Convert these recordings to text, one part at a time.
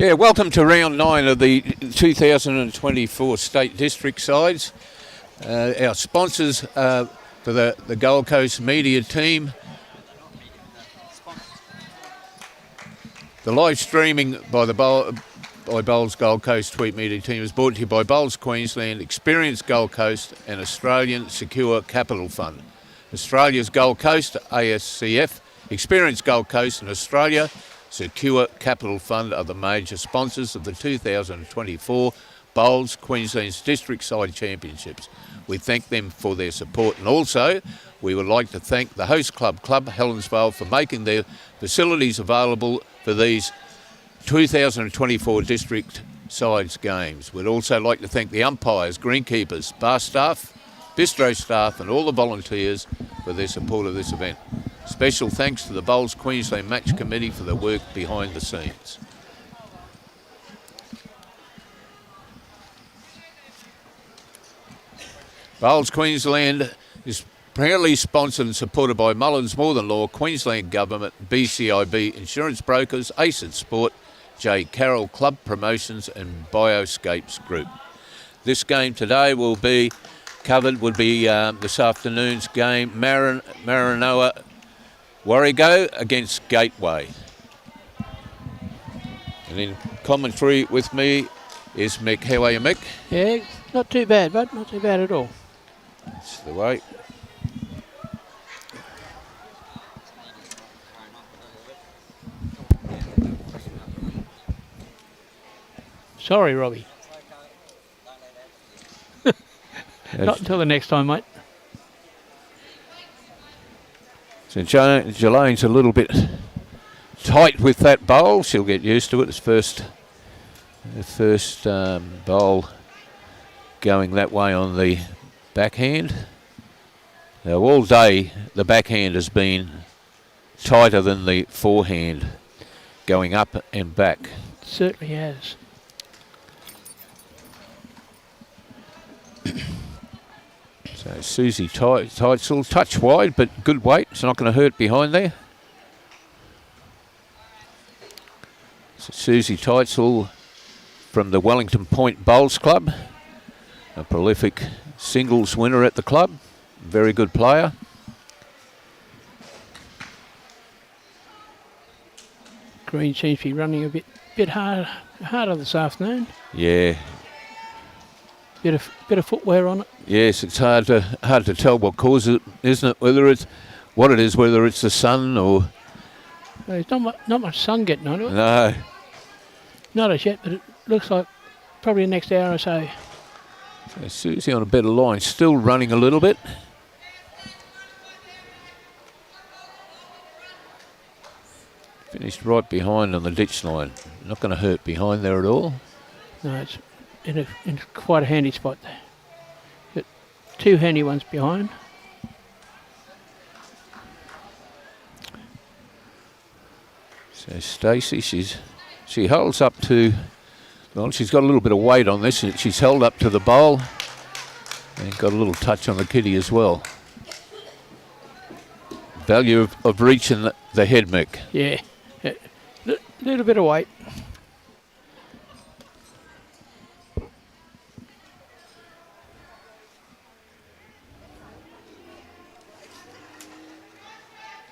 Yeah, welcome to round 9 of the 2024 State District sides. Our sponsors for the Gold Coast media team. The live streaming by Bowls Gold Coast Tweet Media team is brought to you by Bowls Queensland, Experience Gold Coast and Australian Secure Capital Fund. Australia's Gold Coast, ASCF, Experience Gold Coast and Australia Secure Capital Fund are the major sponsors of the 2024 Bowls Queensland's District Side Championships. We thank them for their support, and also we would like to thank the host club, Helensvale, for making their facilities available for these 2024 District Sides games. We'd also like to thank the umpires, greenkeepers, bar staff, bistro staff and all the volunteers for their support of this event. Special thanks to the Bowls Queensland Match Committee for the work behind the scenes. Bowls Queensland is proudly sponsored and supported by Mullins More Than Law, Queensland Government, BCIB Insurance Brokers, ACID Sport, J. Carroll Club Promotions and Bioscapes Group. This game today will be covered, would be this afternoon's game, MARANOA WARREGO against Gateway. And in commentary with me is Mick. How are you, Mick? Yeah, not too bad, bud. Not too bad at all. That's the way. Sorry, Robbie. Not until the next time, mate. So Jilanne's a little bit tight with that bowl. She'll get used to it. It's the first bowl going that way on the backhand. Now all day the backhand has been tighter than the forehand, going up and back. It certainly has. So Suzi Teitzel, touch wide, but good weight. It's not going to hurt behind there. So Suzi Teitzel from the Wellington Point Bowls Club, a prolific singles winner at the club. Very good player. Green seems to be running a bit harder this afternoon. Yeah. Bit of footwear on it. Yes, it's hard to tell what causes it, isn't it? Whether it's whether it's the sun or. Well, there's not much sun getting on it. No. Not as yet, but it looks like probably the next hour or so. So Suzi on a better line, still running a little bit. Finished right behind on the ditch line. Not going to hurt behind there at all. No, it's in quite a handy spot there. Got two handy ones behind. So Stacey, she holds up to, well, she's got a little bit of weight on this. She's held up to the bowl and got a little touch on the kitty as well. Value of reaching the head, Mick. Yeah, little bit of weight.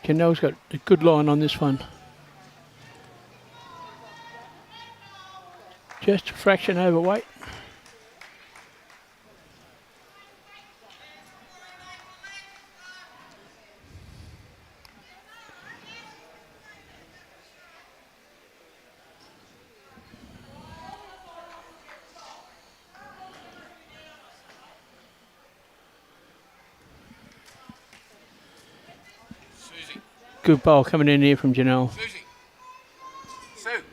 Janelle's got a good line on this one. Just a fraction overweight. Good bowl coming in here from Janelle. Suzi. Sue.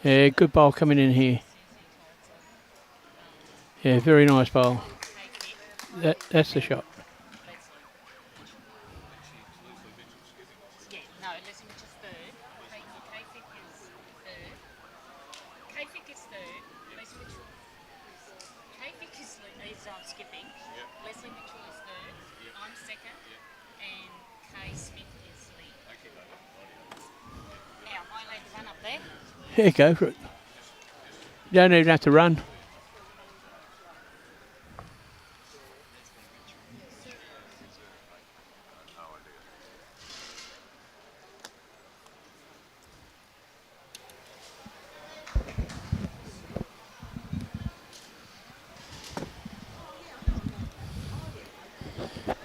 Yeah, good bowl coming in here. Yeah, very nice bowl. that's the shot. Yeah, no, Leslie Mitchell's third. Fick is third. Fick is third. Leslie Mitchell. Fick is skipping. Leslie Mitchell is third. I'm second. And Kay Smith is lead. Now, am I allowed to run up there? Yeah, go for it. You don't even have to run.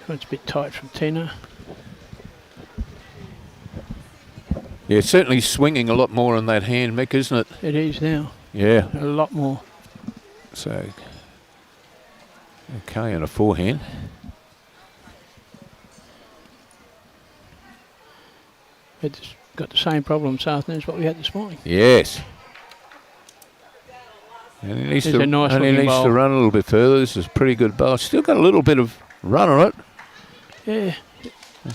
It's a bit tight from Tina. Yeah, it's certainly swinging a lot more on that hand, Mick, isn't it? It is now. Yeah. A lot more. So, okay, on a forehand. It's got the same problem this afternoon as what we had this morning. Yes. And he needs, It's a nice and he looking needs to bowl. run a little bit further. This is a pretty good bowl. Still got a little bit of run on it. Yeah.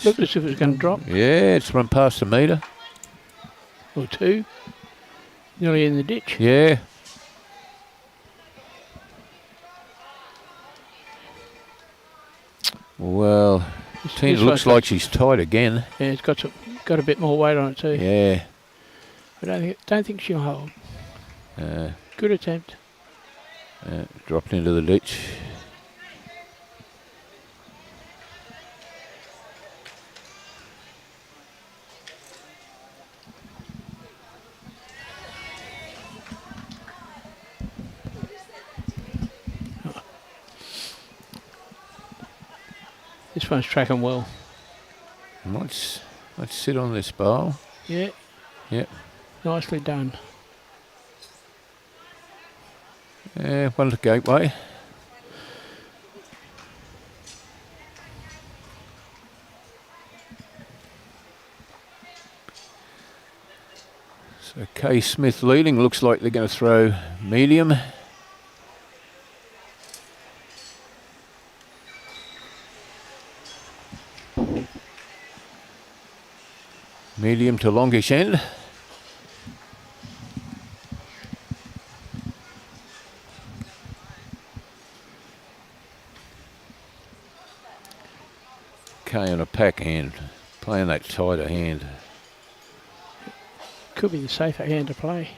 Looked as if it was going to drop. Yeah, it's run past the metre. Or two. Nearly in the ditch. Yeah. Well, Tina this looks one's like she's tight again. Yeah, it's got a bit more weight on it too. Yeah. I don't think she'll hold. Uh, Good attempt. dropped into the ditch. This one's tracking well. Let's sit on this bowl. Yeah. Yep. Nicely done. Yeah, one to gateway. So Kay Smith leading. Looks like they're going to throw medium. Medium to longish end. Kay on a pack hand, playing that tighter hand. Could be the safer hand to play.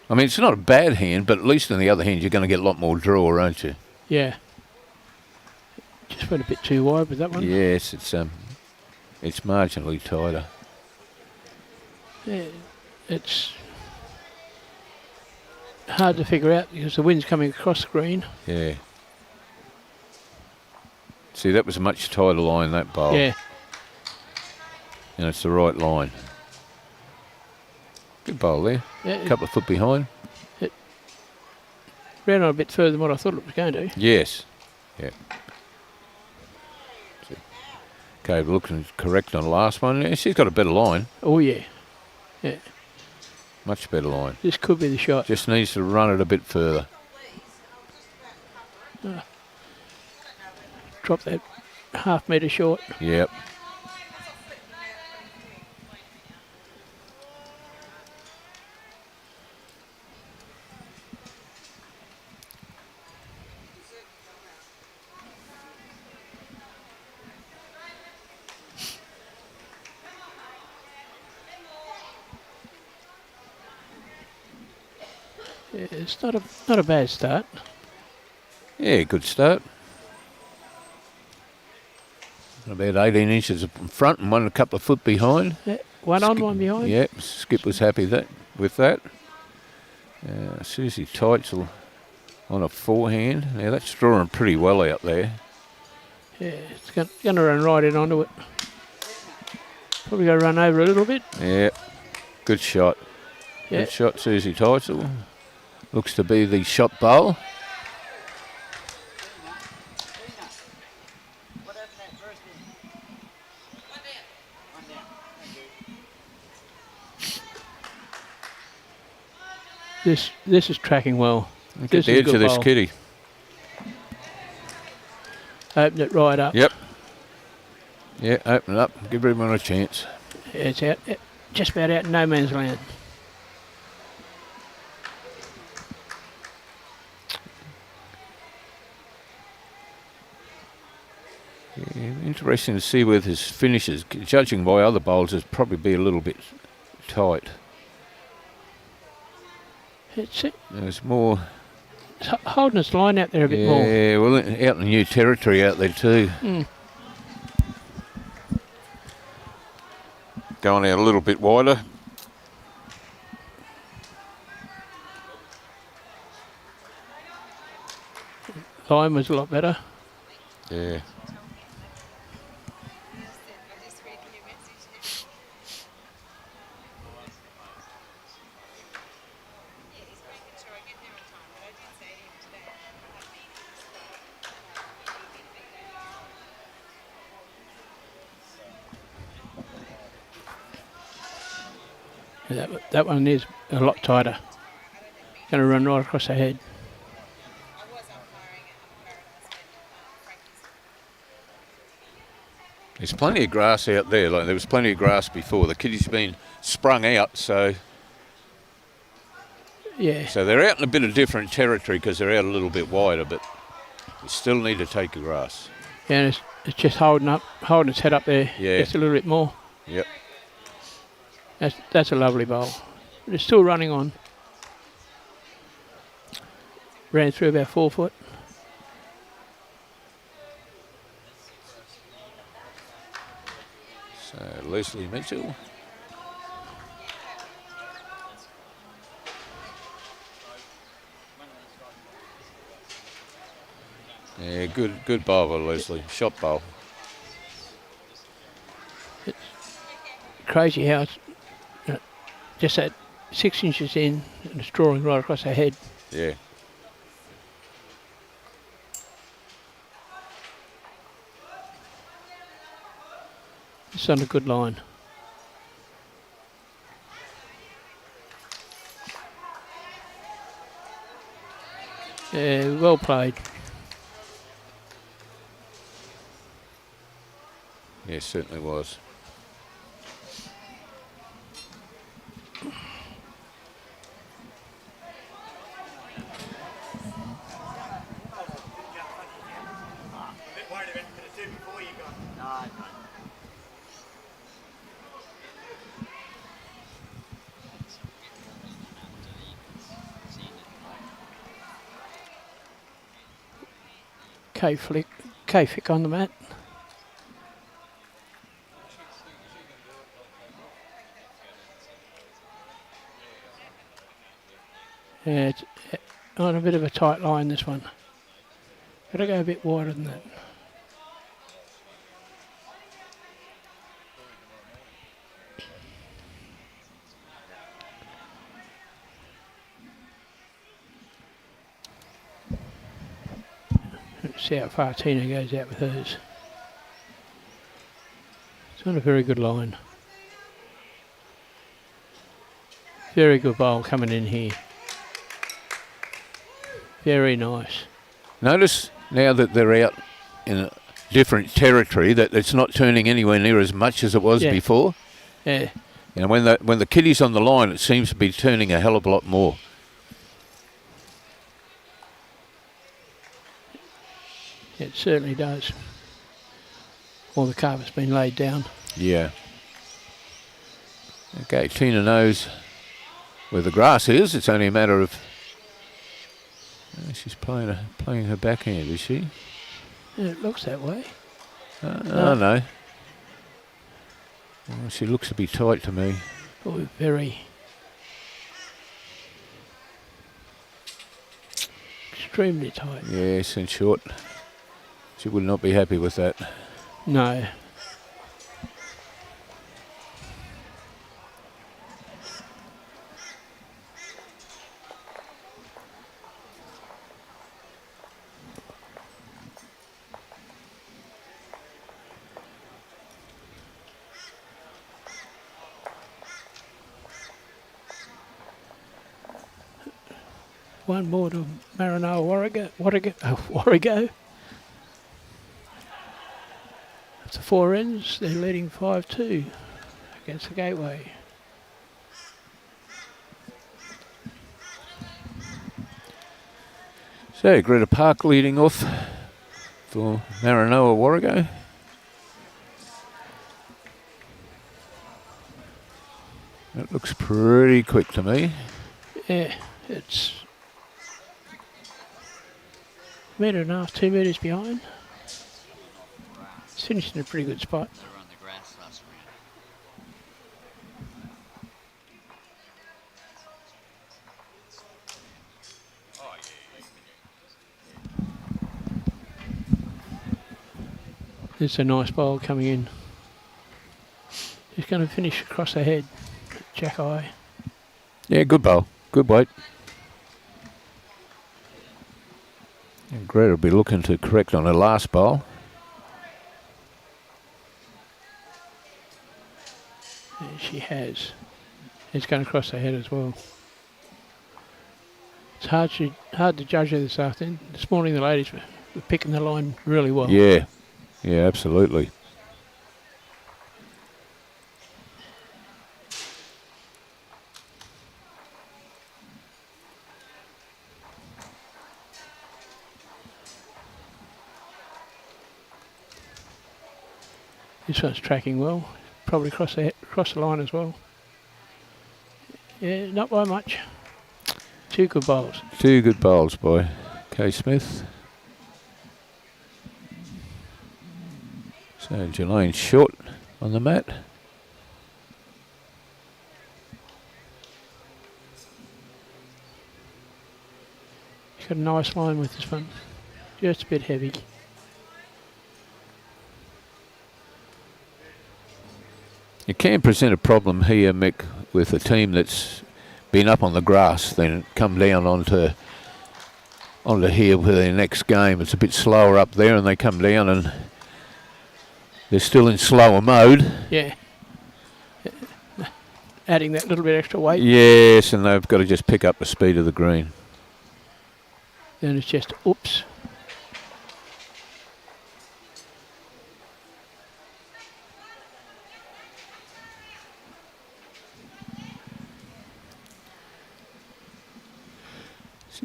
I mean, it's not a bad hand, but at least on the other hand, you're going to get a lot more draw, aren't you? Yeah. Just went a bit too wide with that one. Yes, it's marginally tighter. Yeah, it's hard to figure out because the wind's coming across the green. Yeah. See, that was a much tighter line, that bowl. Yeah. And it's the right line. Good bowl there. Yeah, A couple of foot behind. ran on a bit further than what I thought it was going to. Yes. Yeah. Okay, looking correct on the last one. Yeah, she's got a better line. Oh, yeah. Yeah. Much better line. This could be the shot. Just needs to run it a bit further. Drop that half metre short. Yep. Yeah, it's not a bad start. Yeah, good start. About 18 inches in front and one a couple of foot behind. Yeah, one on, one behind. Yep, Skip was happy with that. Suzi Teitzel on a forehand. Now that's drawing pretty well out there. Yeah, it's going to run right in onto it. Probably going to run over a little bit. Yeah, good shot. Yeah. Good shot, Suzi Teitzel. Looks to be the shot bowl. This is tracking well. Look This at the is a edge good of this bowl. kitty. Open it right up. Yep. Yeah, open it up. Give everyone a chance. It's out, just about out in no man's land. Yeah, interesting to see where this finishes. Judging by other bowls, it'd probably be a little bit tight. It's There's more. holding its line out there a bit more. Yeah, well, out in new territory out there too. Going out a little bit wider. Line was a lot better. Yeah. That one is a lot tighter. Going to run right across the head. There's plenty of grass out there. Like there was plenty of grass before. The kitty's been sprung out, so Yeah. so they're out in a bit of different territory because they're out a little bit wider, but you still need to take the grass. Yeah, and it's just holding its head up there Yeah. just a little bit more. Yep. That's a lovely bowl. But it's still running on. Ran through about 4 foot. So Leslie Mitchell. Yeah, good bowl by Leslie. Shot bowl. Crazy how it's just at 6 inches in and it's drawing right across the head. Yeah. It's on a good line. Yeah, well played. Yeah, certainly was. Fick on the mat. Yeah, it's on a bit of a tight line, this one. Gotta go a bit wider than that. Let's see how far Tina goes out with hers. It's on a very good line. Very good bowl coming in here. Very nice. Notice now that they're out in a different territory that it's not turning anywhere near as much as it was Yeah. before. Yeah, You know, when the kitty's on the line, it seems to be turning a hell of a lot more. it certainly does. All the carpet's been laid down. Yeah. Okay, Tina knows where the grass is. It's only a matter of. She's playing her backhand, is she? Yeah, it looks that way. Oh no. Well, she looks to be tight to me. Oh, very. Extremely tight. Yes, in short. She would not be happy with that. No. one more to MARANOA WARREGO. After 4 ends, they're leading 5-2 against the Gateway. So Greta Park leading off for MARANOA WARREGO. That looks pretty quick to me. Yeah, it's 1.5 metres, 2 metres behind. It's finished in a pretty good spot. They were on the grass last round. It's a nice bowl coming in. He's going to finish across the head. Jack eye. Yeah, good bowl. Good weight. And Greta will be looking to correct on her last bowl. And she has. It's going across the head as well. It's hard to judge her this afternoon. This morning the ladies were picking the line really well. Yeah, yeah, absolutely. This one's tracking well. Probably across the line as well. Yeah, not by much. 2 good bowls. 2 good bowls by Kay Smith. So Jilanne short on the mat. She's got a nice line with this one. Just a bit heavy. You can present a problem here, Mick, with a team that's been up on the grass, then come down onto here for their next game. It's a bit slower up there, and they come down and they're still in slower mode. Yeah. Adding that little bit extra weight. Yes, and they've got to just pick up the speed of the green. Then it's just oops.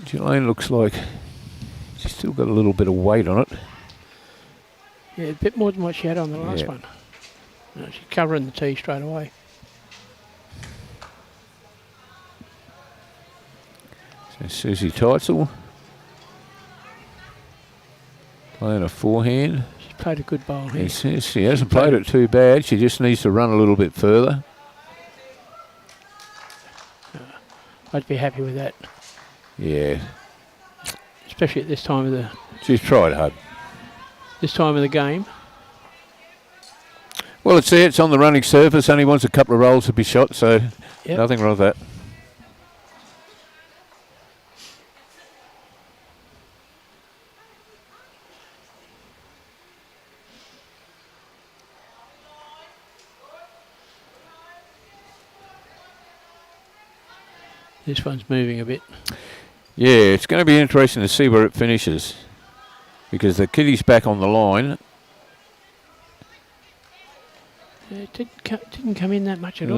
Jilanne looks like she's still got a little bit of weight on it. Yeah, a bit more than what she had on the last Yeah. one. No, she's covering the tee straight away. So Suzi Teitzel playing a forehand. She's played a good bowl here. Yes, she hasn't played it too bad. She just needs to run a little bit further. I'd be happy with that, Yeah, especially at this time of the she's tried hard. game. Well, it's there. It's on the running surface. Only wants a couple of rolls to be shot, so Yep. nothing wrong with that. This one's moving a bit. Yeah, it's going to be interesting to see where it finishes, because the kiddie's back on the line. It didn't come in that much at all.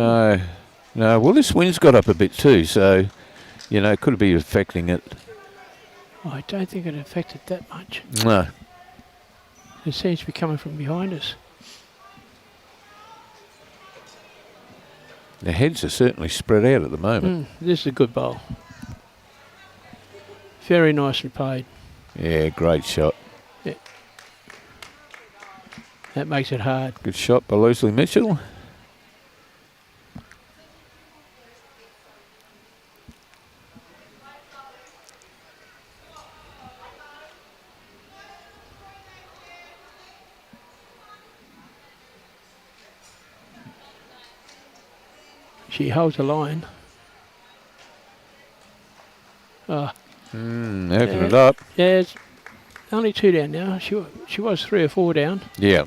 No. Well, this wind's got up a bit too, so it could be affecting it. Oh, I don't think it affected that much. No. It seems to be coming from behind us. The heads are certainly spread out at the moment. This is a good bowl. Very nicely played. Yeah, great shot. That makes it hard. Good shot by Leslie Mitchell. She holds the line. Oh, Open it up. yeah, it's only 2 down now. She was 3 or 4 down. Yeah.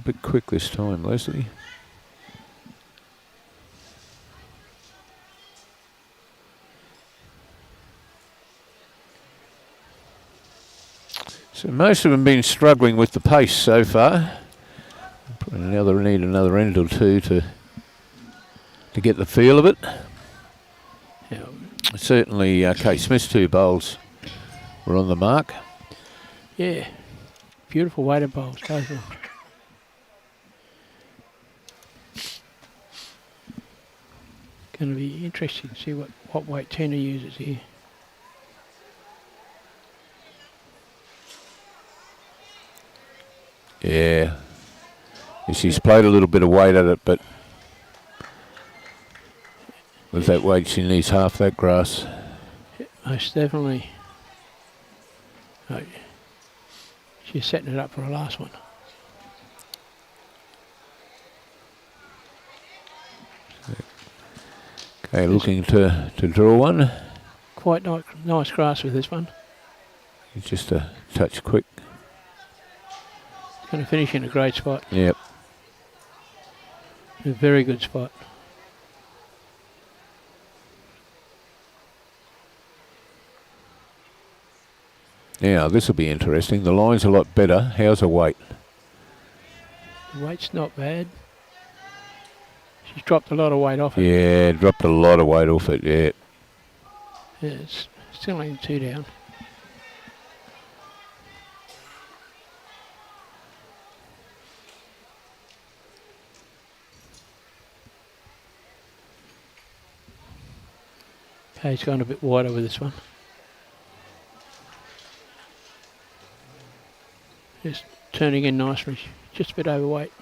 bit quick this time, Leslie. So most of them been struggling with the pace so far. Probably need another end or two to get the feel of it. Yeah. Certainly, Kate Smith's 2 bowls were on the mark. Yeah. Beautiful weighted bowls, both of them. Going to be interesting to see what weight Tina uses here. Yeah. She's played a little bit of weight at it, but with that weight, she needs half that grass. Most definitely. Oh, she's setting it up for her last one. Okay, looking to draw one. Quite nice grass with this one. Just a touch quick. It's going to finish in a great spot. Yep. A very good spot. Yeah, this will be interesting. The line's a lot better. How's her weight? The weight's not bad. She's dropped a lot of weight off it. Yeah, dropped a lot of weight off it, yeah. Yeah, it's still only 2 down. Okay, he's gone a bit wider with this one. Just turning in nicely. Just a bit overweight.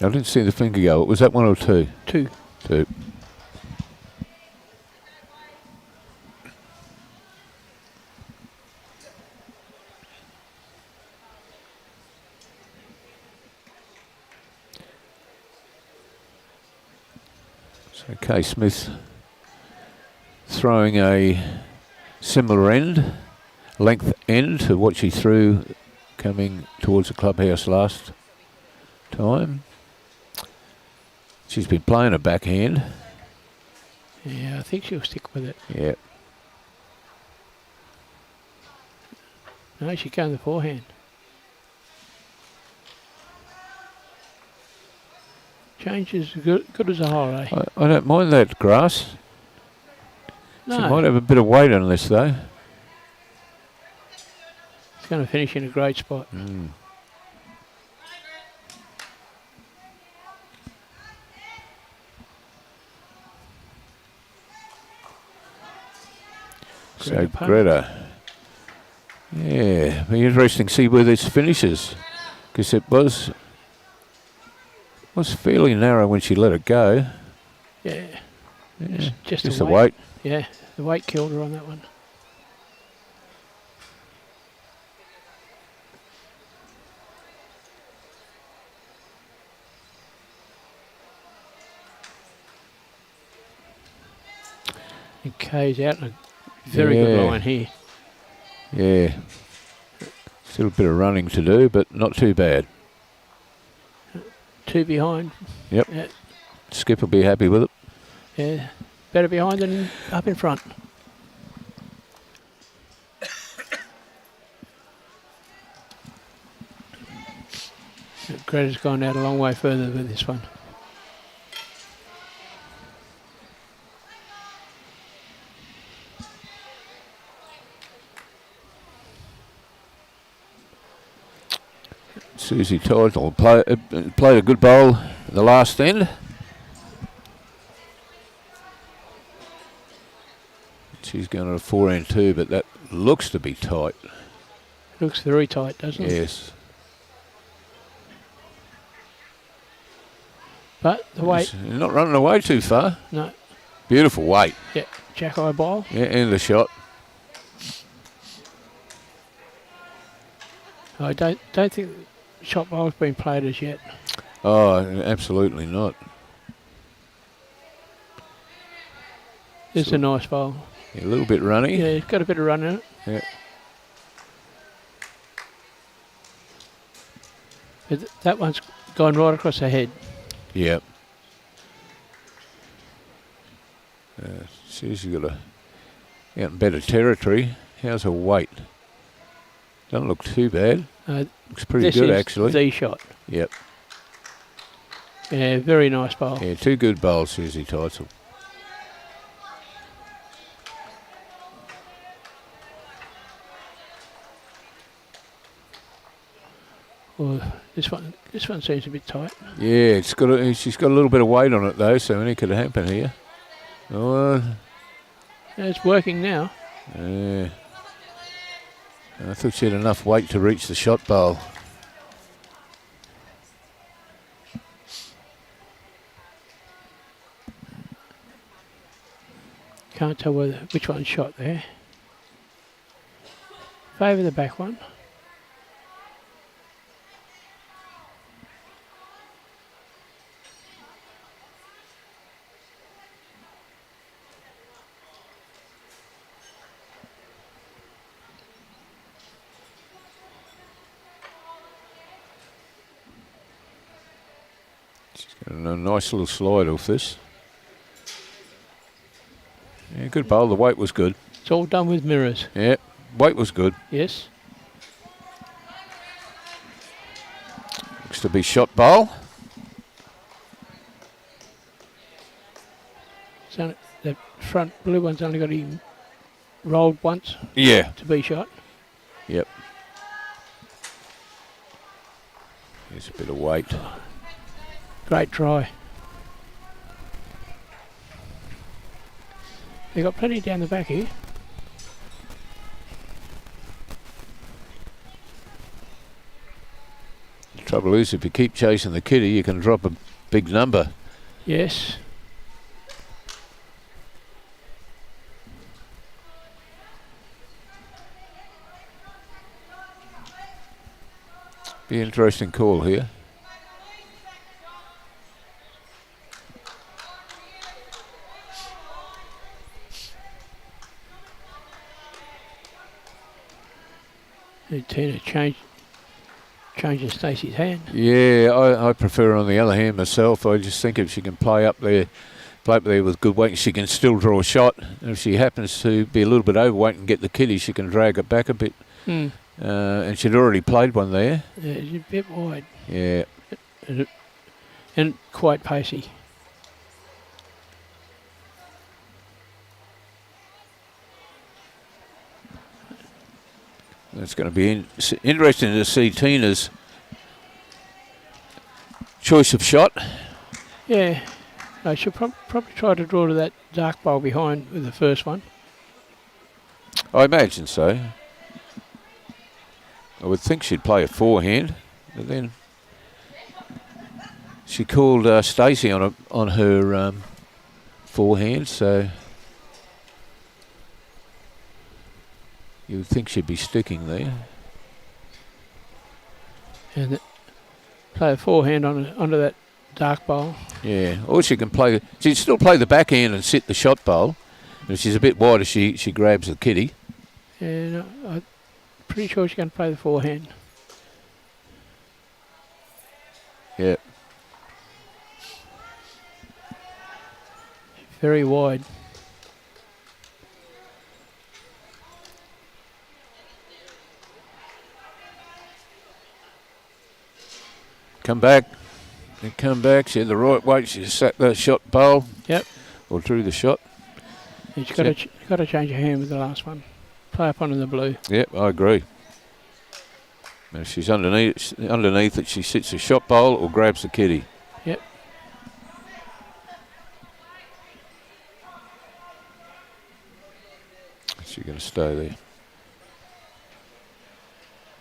I didn't see the finger go. Was that 1 or 2? 2. 2. So Kay Smith throwing a similar length end to what she threw coming towards the clubhouse last time. She's been playing a backhand. Yeah, I think she'll stick with it. Yeah. No, she's going the forehand. Change is good as a whole, eh? I don't mind that grass. No. She might have a bit of weight on this though. It's going to finish in a great spot. Mm. So Greta, yeah, be interesting to see where this finishes, because it was fairly narrow when she let it go. Yeah. Yeah, Just the the weight. Yeah, the weight killed her on that one. And Kay's out in a very good line here. Yeah. Still a bit of running to do, but not too bad. 2 behind. Yep. Yeah. Skip will be happy with it. Yeah. Better behind than up in front. Greta's gone out a long way further with this one. Suzi Teitzel played a good bowl at the last end. She's going to a 4-2, but that looks to be tight. Looks very tight, doesn't it? Yes. But the weight. You're not running away too far. No. Beautiful weight. Yeah. Jack-eye bowl. Yeah, end of the shot. I don't think the shot bowl's been played as yet. Oh, absolutely not. It's a nice bowl. Yeah, a little bit runny. Yeah, it's got a bit of run in it. Yeah. But that one's gone right across the head. Yep. She's got out in better territory. How's her weight? Doesn't look too bad. Looks pretty good, actually. This is the shot. Yep. Yeah, very nice bowl. Yeah, 2 good bowls, Suzi Teitzel. Well, this one seems a bit tight. Yeah, she's got a little bit of weight on it though, so anything could happen here. Oh, Yeah, it's working now. yeah. I thought she had enough weight to reach the shot bowl. Can't tell which one's shot there. Favour the back one. Got a nice little slide off this. Yeah, good bowl. The weight was good. It's all done with mirrors. Yeah, weight was good. Yes. Looks to be shot bowl. So the front blue one's only got him rolled once Yeah. to be shot. Yep. There's a bit of weight. Great try. They got plenty down the back here. The trouble is, if you keep chasing the kitty, you can drop a big number. Yes. Be an interesting call here. Tina changes Stacey's hand. Yeah, I prefer on the other hand myself. I just think if she can play up there with good weight, she can still draw a shot. And if she happens to be a little bit overweight and get the kitty, she can drag it back a bit. And she'd already played one there. Yeah, it's a bit wide. Yeah. And quite pacey. It's going to be interesting to see Tina's choice of shot. Yeah. I should probably try to draw to that dark bowl behind with the first one. I imagine so. I would think she'd play a forehand, but then she called Stacey on her forehand, so you would think she'd be sticking there. And play a forehand onto that dark bowl. Yeah, or she'd still play the backhand and sit the shot bowl. If she's a bit wider, she grabs the kitty. Yeah, no, I'm pretty sure she's going to play the forehand. Yeah. Very wide. Come back. And come back. She had the right weight. She sat the shot bowl. Yep. Or drew the shot. She's got to change her hand with the last one. Play up onto the blue. Yep, I agree. And if she's underneath it, she sits a shot bowl or grabs the kitty. Yep. She's going to stay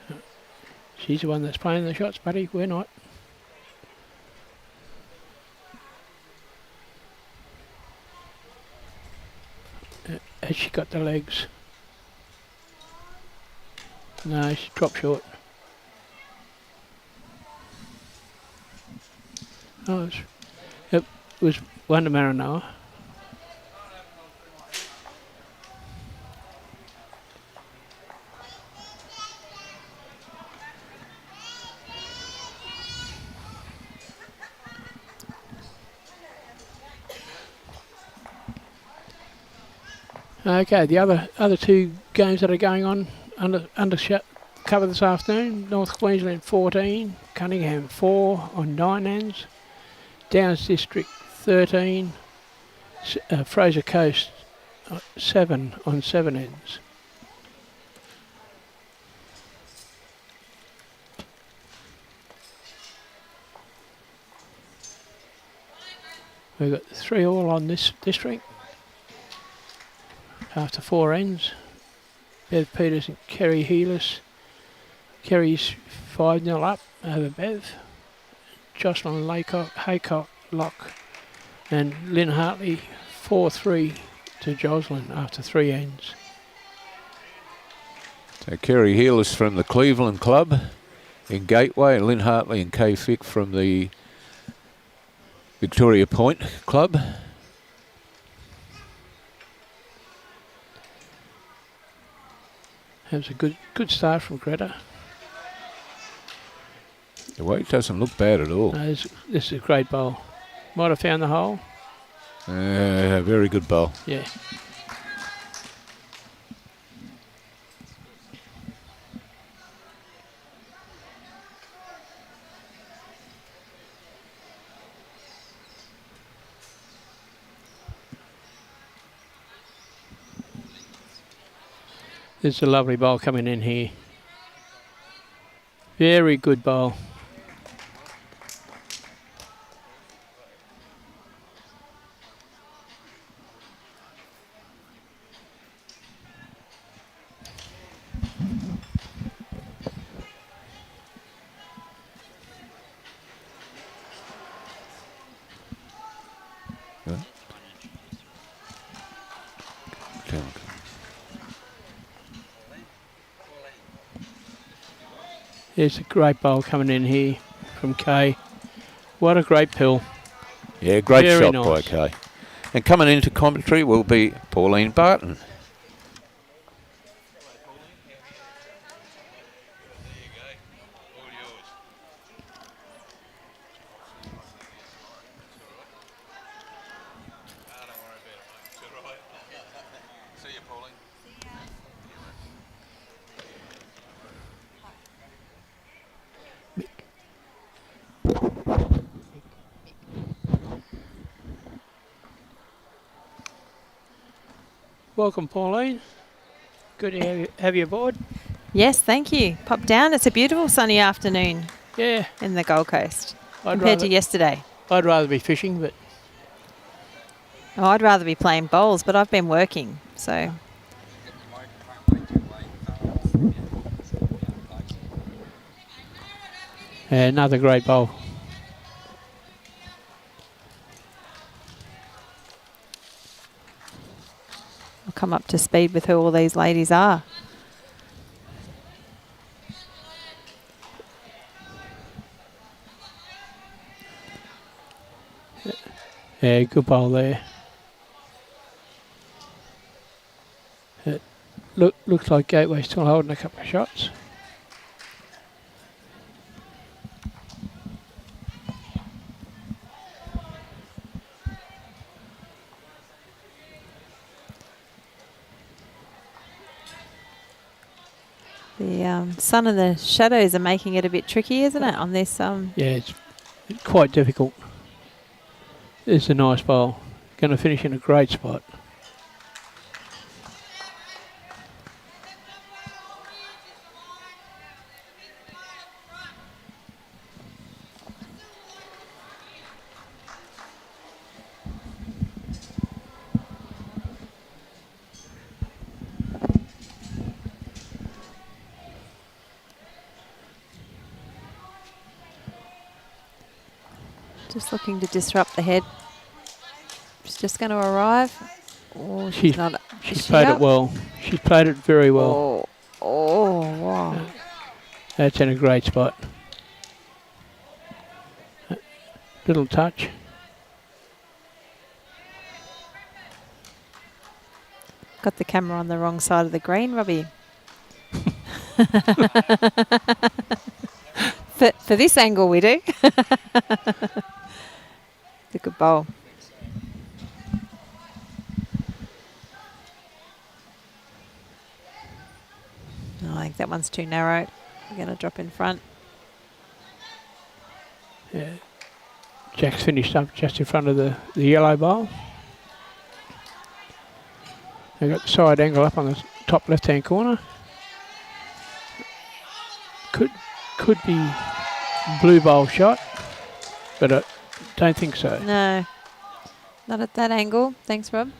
there. She's the one that's playing the shots, buddy. We're not. Has she got the legs? No, she dropped short. No, it was one to Maranoa. Okay, the other two games that are going on under cover this afternoon: North Queensland 14, Cunningham 4 on 9 ends, Downs District 13, Fraser Coast 7 on 7 ends. We've got 3 all on this district after 4 ends. Bev Peters and Kerry Heelis. Kerry's 5-0 up over Bev. Jocelyn Haycock Lock and Lynn Hartley 4-3 to Jocelyn after 3 ends. So Kerry Heelis from the Cleveland Club in Gateway, and Lynn Hartley and Kay Fick from the Victoria Point Club. That was a good start from Greta. The weight doesn't look bad at all. No, this is a great bowl. Might have found the hole. Very good bowl. Yeah. There's a lovely bowl coming in here. Very good bowl. There's a great bowl coming in here from Kay. What a great pill. Yeah, great Very shot nice. by Kay. And coming into commentary will be Pauline Barton. Welcome, Pauline. Good to have you aboard. Yes, thank you. Pop down. It's a beautiful sunny afternoon Yeah, in the Gold Coast I'd compared to yesterday. I'd rather be fishing, but Oh, I'd rather be playing bowls, but I've been working, so. another great bowl. I'll come up to speed with who all these ladies are. Yeah, good bowl there. It looks like Gateway's still holding a couple of shots. The sun and the shadows are making it a bit tricky, isn't it, on this? Yeah, it's quite difficult. It's a nice bowl. Going to finish in a great spot. Just looking to disrupt the head. She's just going to arrive. Oh, She's not. She's played it well. She's played it very well. Oh, wow. That's in a great spot. Little touch. Got the camera on the wrong side of the green, Robbie. For this angle, we do. It's a good bowl. Oh, I think that one's too narrow. We're going to drop in front. Yeah. Jack's finished up just in front of the yellow bowl. They've got the side angle up on the top left-hand corner. Could be blue bowl shot, but I don't think so. No, not at that angle. Thanks, Rob.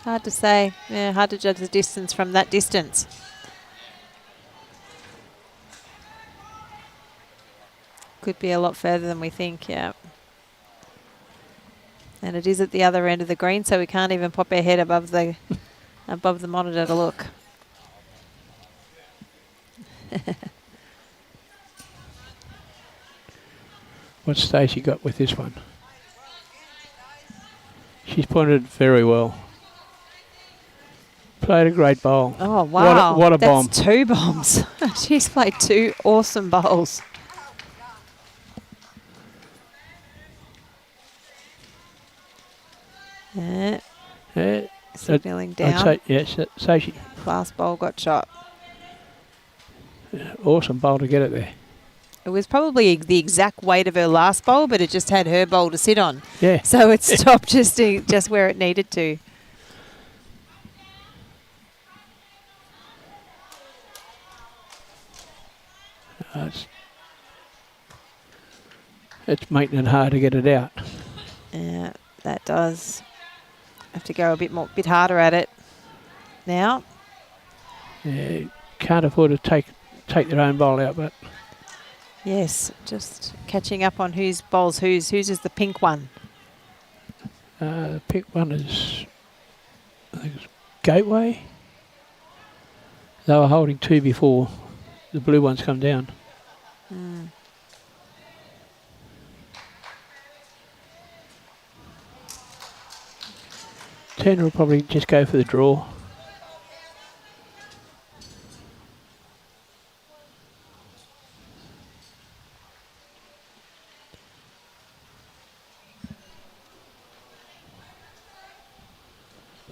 Hard to say. Yeah, hard to judge the distance from that distance. Could be a lot further than we think, yeah. And it is at the other end of the green, so we can't even pop our head above the monitor to look. What's Stacey got with this one? She's pointed very well. Played a great bowl. Oh, wow. What a bomb. That's 2 bombs. She's played 2 awesome bowls. Yeah. Yeah. Signalling down. I'd say, yes, say she. Last bowl got shot. Awesome bowl to get it there. It was probably the exact weight of her last bowl, but it just had her bowl to sit on. Yeah. So it stopped just where it needed to. It's making it hard to get it out. Yeah, that does. Have to go a bit harder at it now. Yeah, can't afford to take their own bowl out, but Yes, just catching up on whose bowls whose. Whose is the pink one? the pink one is, I think it's Gateway. They were holding 2 before the blue ones come down. Mm. Turner will probably just go for the draw.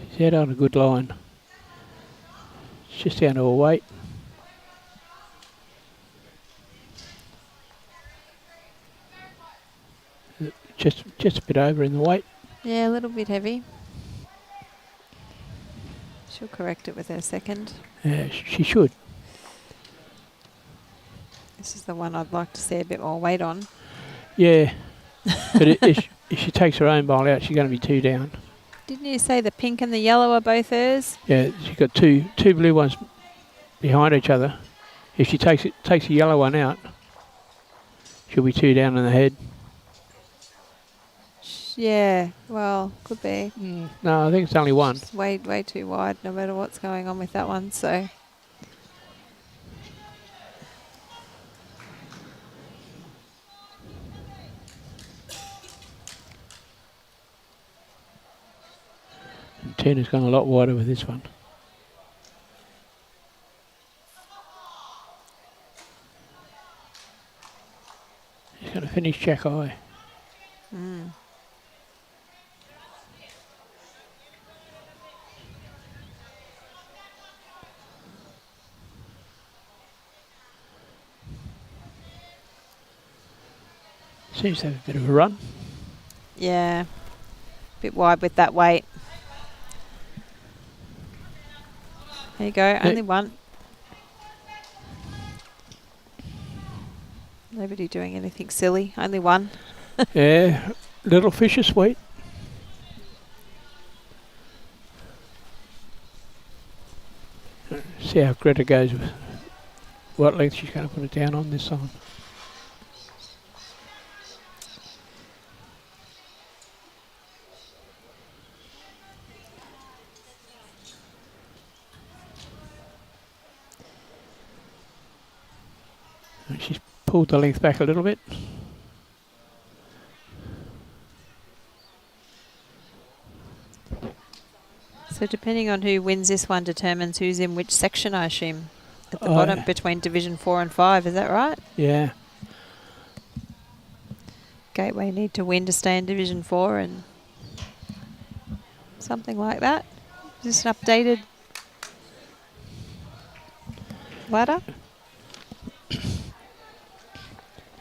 He's out on a good line. It's just down to a weight. Just a bit over in the weight. Yeah, a little bit heavy. She'll correct it with her second. Yeah, she should. This is the one I'd like to see a bit more weight on. Yeah, but if she takes her own bowl out, she's going to be 2 down. Didn't you say the pink and the yellow are both hers? Yeah, she's got two blue ones behind each other. If she takes the yellow one out, she'll be 2 down in the head. Yeah, well, could be. No, I think it's only 1. It's way too wide, no matter what's going on with that one. So And Turner's gone a lot wider with this one. He's going to finish jack high. mm. Seems to have a bit of a run. Yeah, bit wide with that weight. There you go, only 1. Nobody doing anything silly, only 1. Yeah, little fish are sweet. See how Greta goes with what length she's going to put it down on this time. She's pulled the length back a little bit. So depending on who wins this one determines who's in which section, I assume. At the bottom between Division 4 and 5, is that right? Yeah. Gateway need to win to stay in Division 4 and something like that. Is this an updated ladder?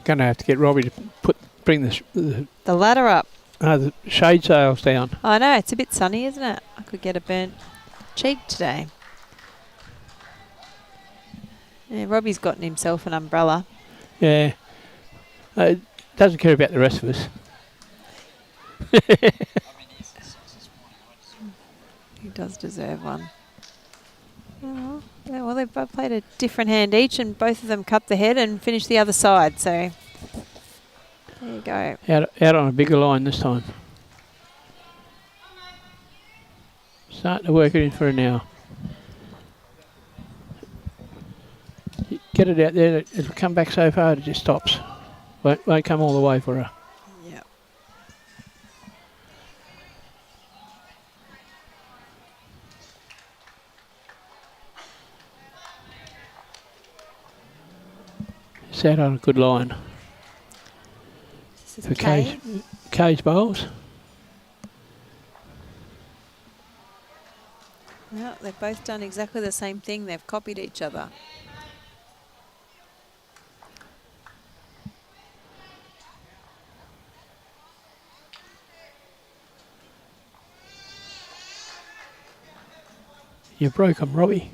Going to have to get Robbie to bring the ladder up. the shade sails down. I know, it's a bit sunny, isn't it? I could get a burnt cheek today. Yeah, Robbie's gotten himself an umbrella. Yeah. Doesn't care about the rest of us. He does deserve one. Oh, yeah, well, they've both played a different hand each, and both of them cut the head and finished the other side. So there you go. Out on a bigger line this time. Starting to work it in for her now. Get it out there, it'll come back so far it just stops. Won't come all the way for her. Yeah. Sat on a good line. This is For Kay. Kay's bowls. Well, they've both done exactly the same thing. They've copied each other. You broke 'em, Robbie.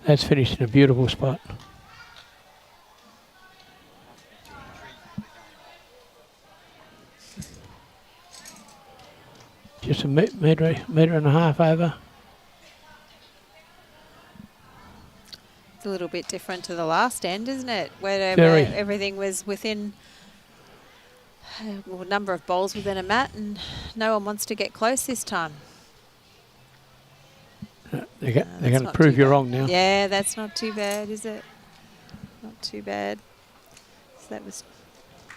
That's finished in a beautiful spot. Just a metre and a half over. It's a little bit different to the last end, isn't it? Where Very. everything was within a number of bowls within a mat, and no one wants to get close this time. They're going to prove you wrong now. Yeah, that's not too bad, is it? Not too bad. So that was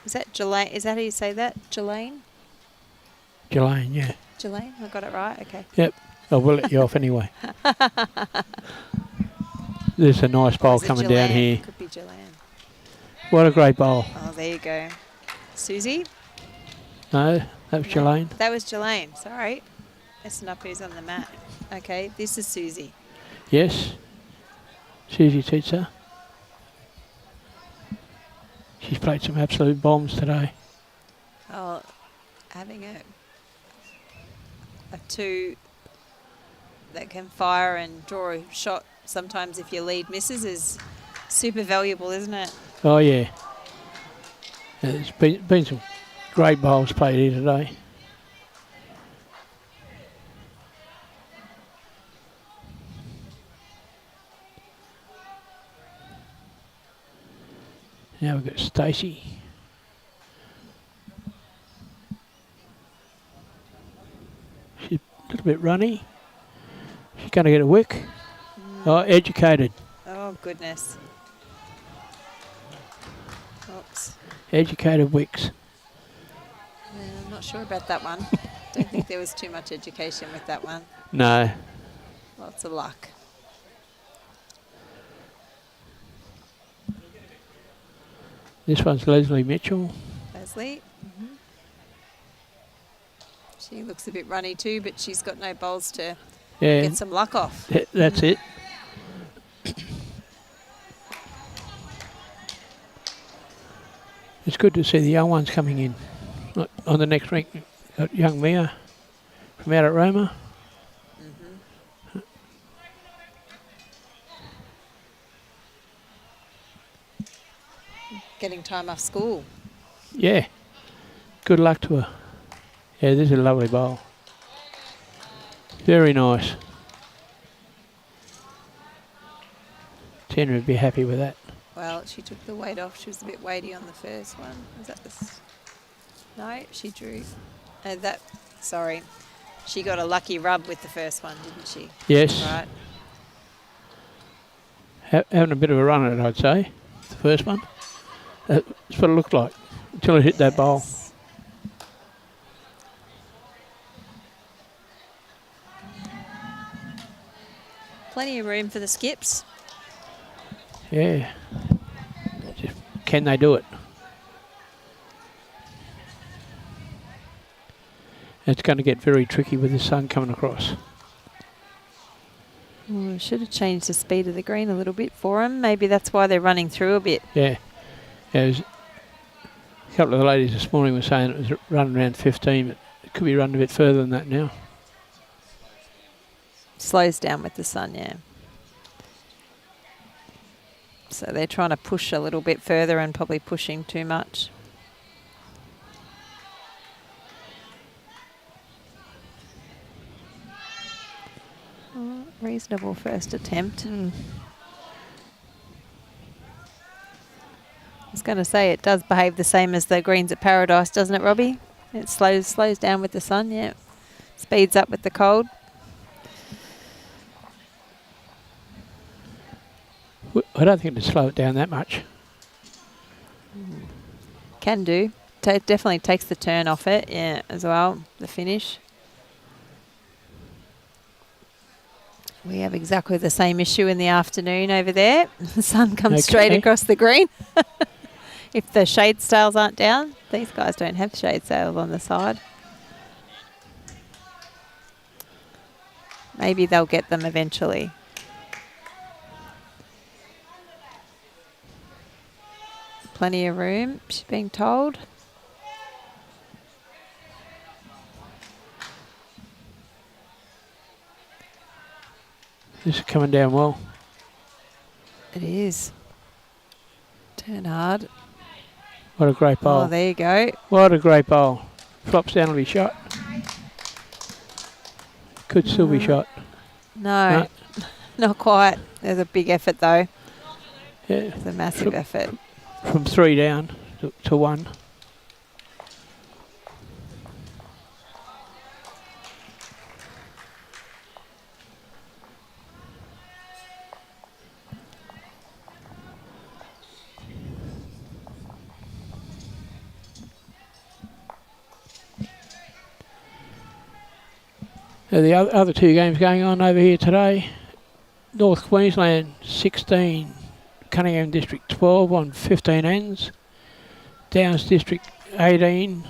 that Jilanne? Is that how you say that? Jilanne? Jilanne, yeah. Jilanne? I got it right? Okay. Yep. I will let you off anyway. There's a nice bowl Is it coming down Jilanne? here. Could be Jilanne. What a great bowl. Oh, there you go. Suzi? No, that was Jilanne. That was Jilanne. Sorry. Messing up who's on the mat. Okay, this is Suzi. Yes. Suzi Teitzel. She's played some absolute bombs today. Oh, having a two that can fire and draw a shot sometimes if your lead misses is super valuable, isn't it? Oh, yeah. There's been some great bowls played here today. Now we've got Stacey. She's a little bit runny. She's going to get a wick. Oh, educated. Oh, goodness. Oops. Educated wicks. I'm not sure about that one. Don't think there was too much education with that one. No. Lots of luck. This one's Leslie Mitchell. Leslie. She looks a bit runny too, but she's got no bowls to get some luck off. That's it. It's good to see the young ones coming in. On the next rank, got young Mia from out at Roma. Getting time off school. Yeah. Good luck to her. Yeah, this is a lovely bowl. Very nice. Tina would be happy with that. Well, she took the weight off. She was a bit weighty on the first one. Was that this? No, she drew. Sorry. She got a lucky rub with the first one, didn't she? Yes. Right. having a bit of a run at it, I'd say. The first one. That's what it looked like until it hit that bowl. Plenty of room for the skips. Yeah. Just, can they do it? It's going to get very tricky with the sun coming across. Oh, should have changed the speed of the green a little bit for them. Maybe that's why they're running through a bit. Yeah. A couple of the ladies this morning were saying it was running around 15, but it could be running a bit further than that now. Slows down with the sun, yeah. So they're trying to push a little bit further and probably pushing too much. Oh, reasonable first attempt. I was going to say it does behave the same as the greens at Paradise, doesn't it, Robbie? It slows down with the sun, yeah. Speeds up with the cold. I don't think it'd slow it down that much. Can do. Definitely takes the turn off it, yeah, as well, the finish. We have exactly the same issue in the afternoon over there. The sun comes straight across the green. If the shade sails aren't down, these guys don't have shade sails on the side. Maybe they'll get them eventually. Plenty of room, she's being told. This is coming down well. It is. Turn hard. What a great bowl. Oh, there you go. What a great bowl. Flops down to be shot. Could still be shot. No, not quite. There's a big effort though. Yeah. It's a massive effort. From 3 down to 1. The other 2 games going on over here today. North Queensland 16, Cunningham District 12 on 15 ends. Downs District 18,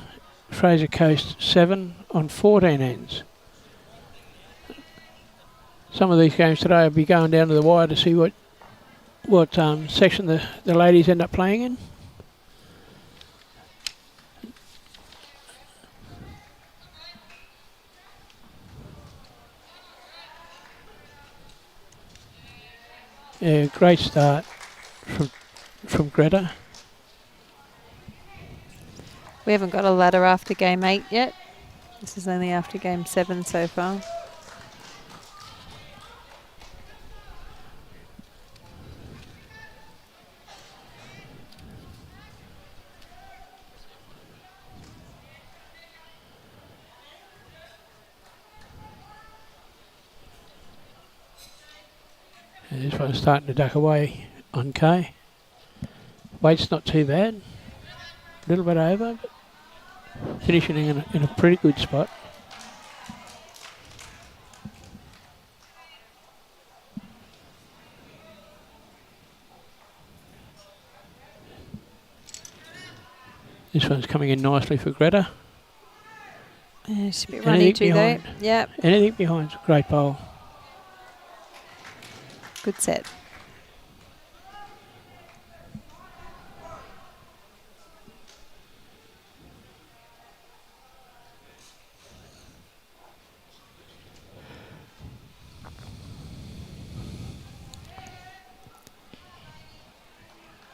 Fraser Coast 7 on 14 ends. Some of these games today will be going down to the wire to see what section the ladies end up playing in. Yeah, great start from Greta. We haven't got a ladder after game 8 yet. This is only after game 7 so far. This one's starting to duck away on K. Weight's not too bad. A little bit over, but finishing in a pretty good spot. This one's coming in nicely for Greta. Yeah, should be running too though. Yep. Anything behind's a great bowl. Good set.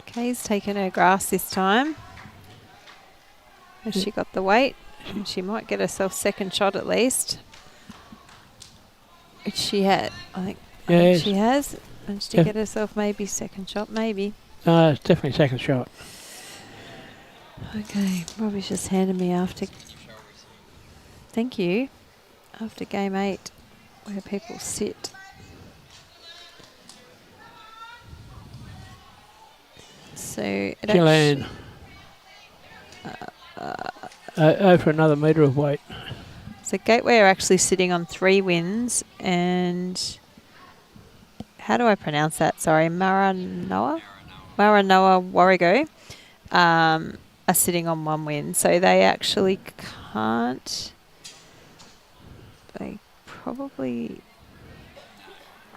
Kay's taken her grass this time. Has she got the weight? She might get herself second shot at least. Which she had, I think. Yes. She has managed to get herself maybe second shot, maybe. No, it's definitely second shot. Okay, Robbie's just handed me after. Thank you. After game 8, where people sit. So it Jilanne. Over another metre of weight. So Gateway are actually sitting on 3 wins, and how do I pronounce that? Sorry, Maranoa WARREGO are sitting on 1 win, so they actually can't. They probably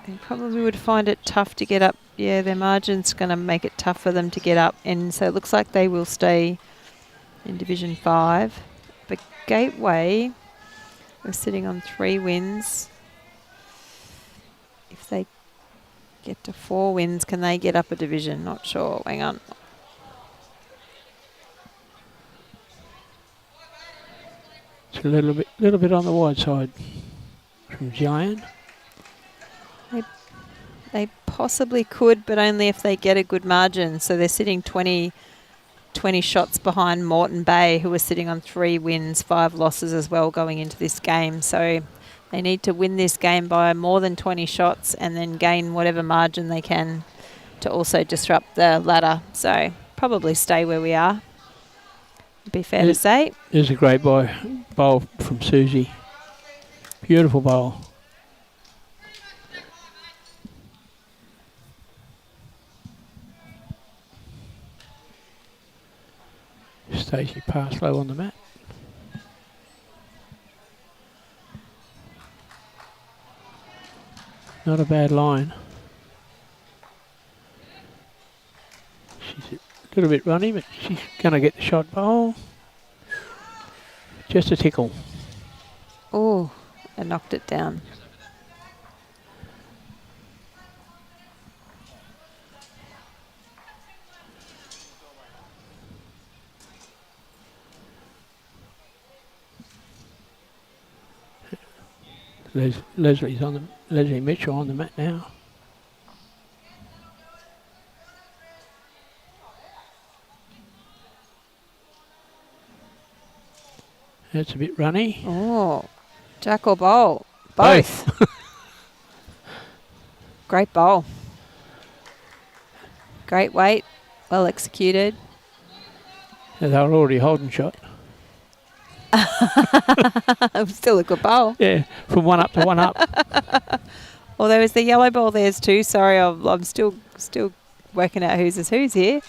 would find it tough to get up. Yeah, their margin's going to make it tough for them to get up, and so it looks like they will stay in Division 5. But Gateway are sitting on 3 wins. If they get to 4 wins, can they get up a division? Not sure. Hang on. It's a little bit on the wide side from Jilanne. They possibly could, but only if they get a good margin. So they're sitting 20 shots behind Moreton Bay, who are sitting on 3 wins, 5 losses as well going into this game. So they need to win this game by more than 20 shots and then gain whatever margin they can to also disrupt the ladder. So probably stay where we are, would be fair to say. There's a great bowl from Suzi. Beautiful bowl. Stacey Passlow on the mat. Not a bad line. She's a little bit runny, but she's going to get the shot bowl. Just a tickle. Oh, I knocked it down. Leslie Mitchell on the mat now. That's a bit runny. Oh, jack or bowl? Both. Great bowl. Great weight. Well executed. Yeah, they were already holding shot. Still a good bowl. Yeah, from 1 up to 1 up. Well, there was the yellow ball there's too. Sorry, I'm still working out whose is whose here.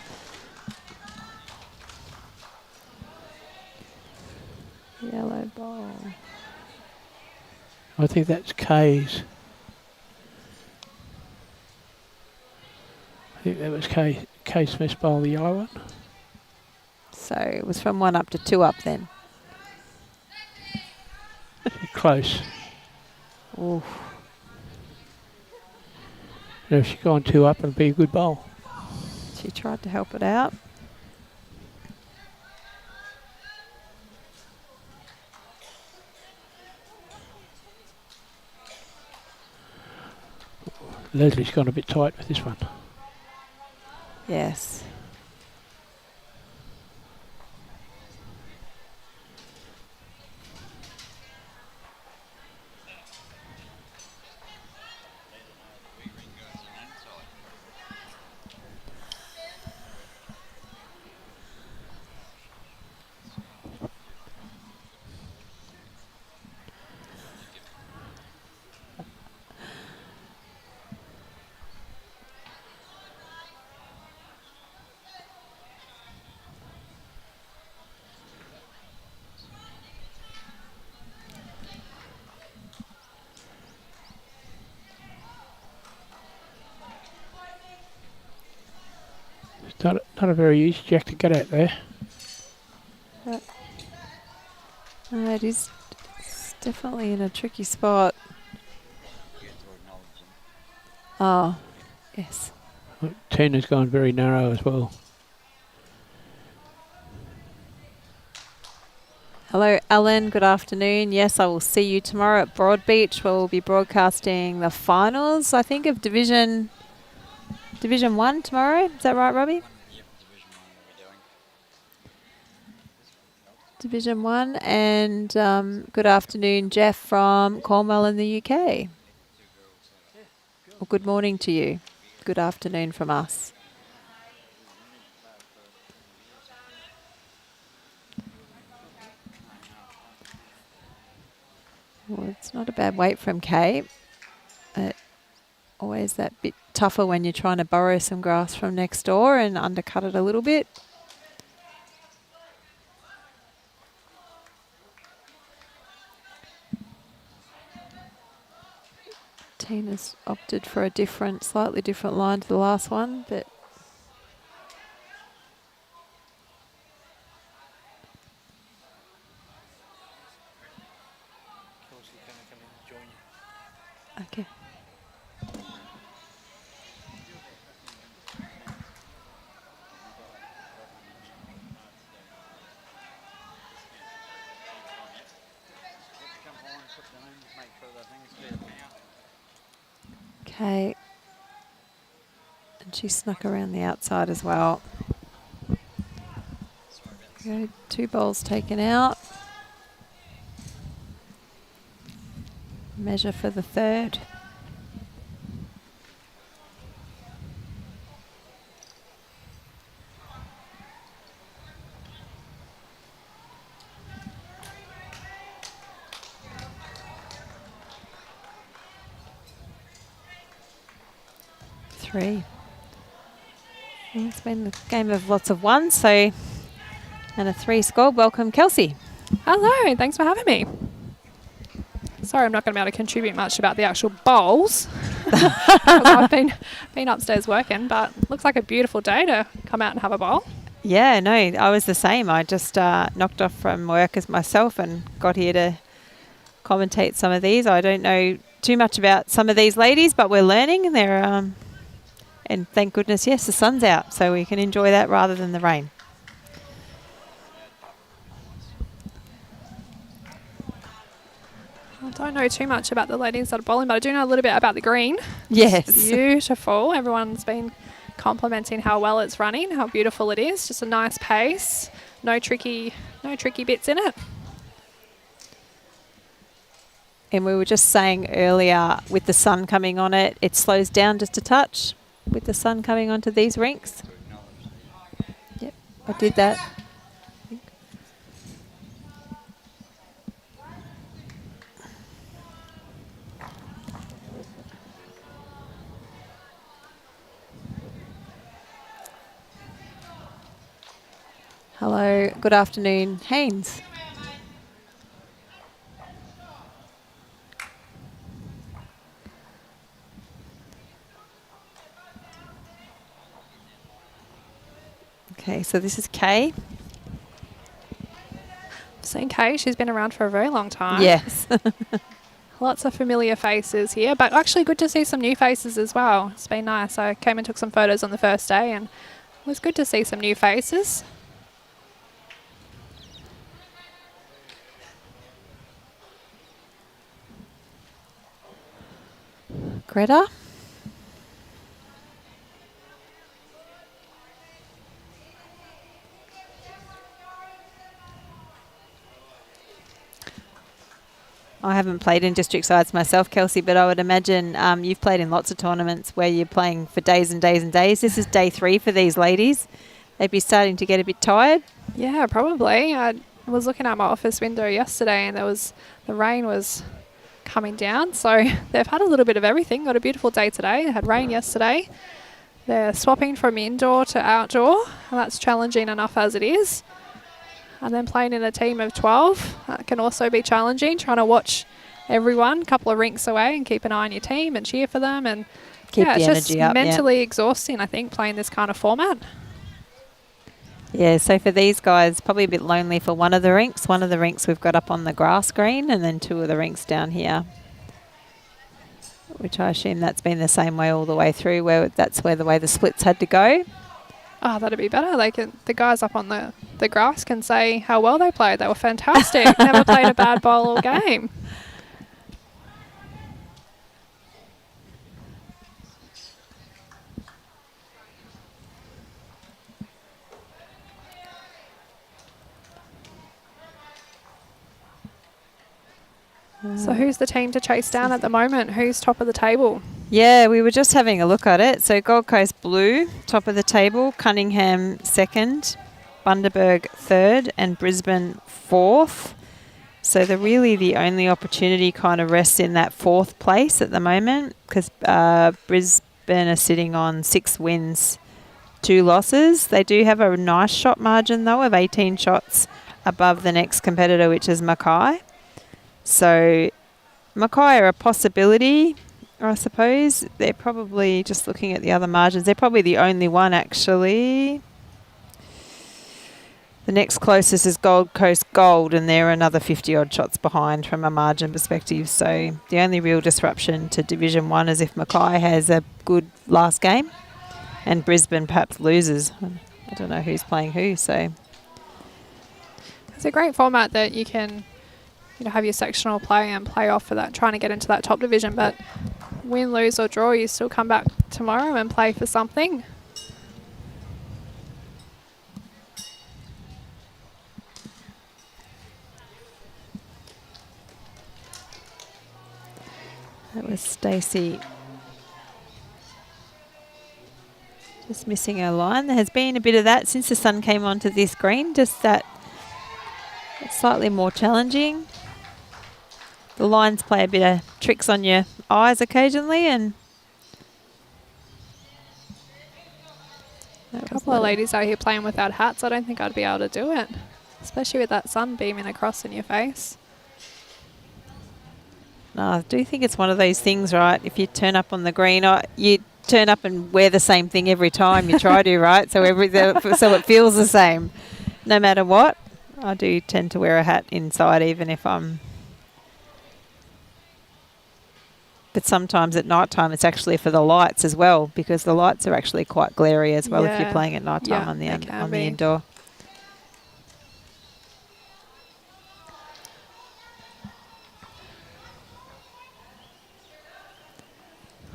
Yellow ball. I think that's Kay's. I think that was Kay Smith's bowl, the yellow one. So it was from 1 up to 2 up then. Close. Oof. And if she'd gone 2 up, it'd be a good bowl. She tried to help it out. Leslie's gone a bit tight with this one. Yes. Not a very easy jack to get at there. It is definitely in a tricky spot. Oh, yes. Tina's gone very narrow as well. Hello, Alan. Good afternoon. Yes, I will see you tomorrow at Broadbeach, where we'll be broadcasting the finals, I think, of Division 1 tomorrow. Is that right, Robbie? Yep, Division 1 we're doing. Division 1. And good afternoon, Jeff from Cornwall in the UK. Well, good morning to you. Good afternoon from us. Well, it's not a bad weight from Kate. Always that bit tougher when you're trying to borrow some grass from next door and undercut it a little bit. Tina's opted for a slightly different line to the last one, but okay. Okay. And she snuck around the outside as well. Okay, 2 balls taken out. Measure for the third. Three. Well, it's been a game of lots of ones, so and a 3 scored. Welcome, Kelsey. Hello, thanks for having me. Sorry, I'm not going to be able to contribute much about the actual bowls. I've been upstairs working, but looks like a beautiful day to come out and have a bowl. Yeah, no, I was the same. I just knocked off from work as myself and got here to commentate some of these. I don't know too much about some of these ladies, but we're learning, and they're and thank goodness, yes, the sun's out, so we can enjoy that rather than the rain. I don't know too much about the ladies that are bowling, but I do know a little bit about the green. Yes. It's beautiful. Everyone's been complimenting how well it's running, how beautiful it is. Just a nice pace. No tricky bits in it. And we were just saying earlier, with the sun coming on it, it slows down just a touch with the sun coming onto these rinks. Yep, I did that. Hello, good afternoon, Haynes. Okay, so this is Kay. Seen Kay, she's been around for a very long time. Yes. Lots of familiar faces here, but actually good to see some new faces as well. It's been nice. I came and took some photos on the first day, and it was good to see some new faces. Greta. I haven't played in district sides myself, Kelsey, but I would imagine you've played in lots of tournaments where you're playing for days and days and days. This is day 3 for these ladies. They'd be starting to get a bit tired. Yeah, probably. I was looking out my office window yesterday, and the rain was coming down, so they've had a little bit of everything. Got a beautiful day today. They had rain yesterday. They're swapping from indoor to outdoor, and that's challenging enough as it is. And then playing in a team of 12, that can also be challenging, trying to watch everyone a couple of rinks away and keep an eye on your team and cheer for them. And Keep the it's energy just up, mentally exhausting, I think, playing this kind of format. Yeah, so for these guys, probably a bit lonely for one of the rinks. One of the rinks we've got up on the grass green, and then 2 of the rinks down here, which I assume that's been the same way all the way through, where that's where the way the splits had to go. Oh, that'd be better. The guys up on the grass can say how well they played. They were fantastic. Never played a bad bowl all game. So who's the team to chase down at the moment? Who's top of the table? Yeah, we were just having a look at it. So Gold Coast Blue, top of the table, Cunningham second, Bundaberg third, and Brisbane fourth. So the only opportunity kind of rests in that 4th place at the moment, because Brisbane are sitting on 6 wins, 2 losses. They do have a nice shot margin though of 18 shots above the next competitor, which is Mackay. So Mackay are a possibility, I suppose. They're probably, just looking at the other margins, they're probably the only one actually. The next closest is Gold Coast Gold, and they're another 50-odd shots behind from a margin perspective. So the only real disruption to Division 1 is if Mackay has a good last game and Brisbane perhaps loses. I don't know who's playing who, so... It's a great format that you can, have your sectional play and play off for that, trying to get into that top division. But win, lose or draw, you still come back tomorrow and play for something. That was Stacey. Just missing her line. There has been a bit of that since the sun came onto this green, just that it's slightly more challenging. The lines play a bit of tricks on your eyes occasionally, and a couple of ladies out here playing without hats. I don't think I'd be able to do it, especially with that sun beaming across in your face. No, I do think it's one of those things, right? If you turn up on the green, you turn up and wear the same thing every time you try to, right? So so it feels the same, no matter what. I do tend to wear a hat inside, even if I'm. But sometimes at night time, it's actually for the lights as well, because the lights are actually quite glary as well if you're playing at night time on the indoor.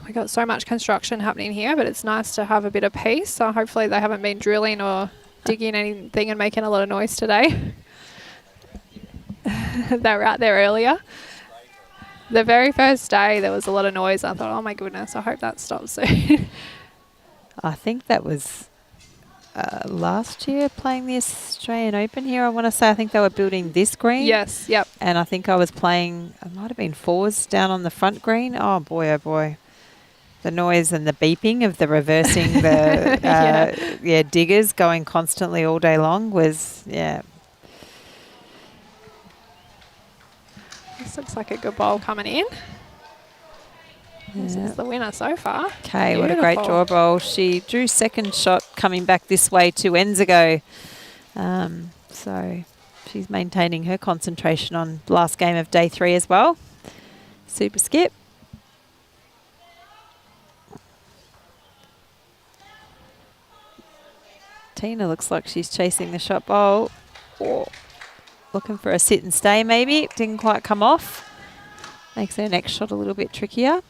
We got so much construction happening here, but it's nice to have a bit of peace. So hopefully they haven't been drilling or digging anything and making a lot of noise today. They were out there earlier. The very first day there was a lot of noise. I thought, oh my goodness, I hope that stops soon. I think that was last year playing the Australian Open here. I want to say I think they were building this green. Yes, yep. And I think I was playing, it might have been 4s down on the front green. Oh boy, oh boy. The noise and the beeping of the reversing the diggers going constantly all day long was, This looks like a good bowl coming in. This is the winner so far. Okay, what a great draw bowl. She drew second shot coming back this way 2 ends ago. So she's maintaining her concentration on last game of day 3 as well. Super skip. Tina looks like she's chasing the shot bowl. Oh, looking for a sit and stay maybe. Didn't quite come off. Makes her next shot a little bit trickier.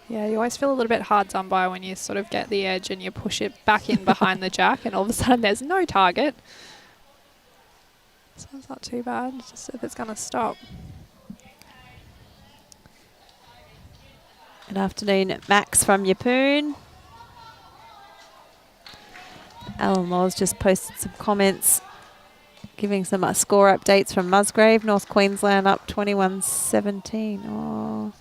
Yeah, you always feel a little bit hard done by when you sort of get the edge and you push it back in behind the jack and all of a sudden there's no target. So it's not too bad, just if it's going to stop. Good afternoon, Max from Yeppoon. Alan Laws just posted some comments giving some score updates from Musgrave. North Queensland up 21-17. Oh,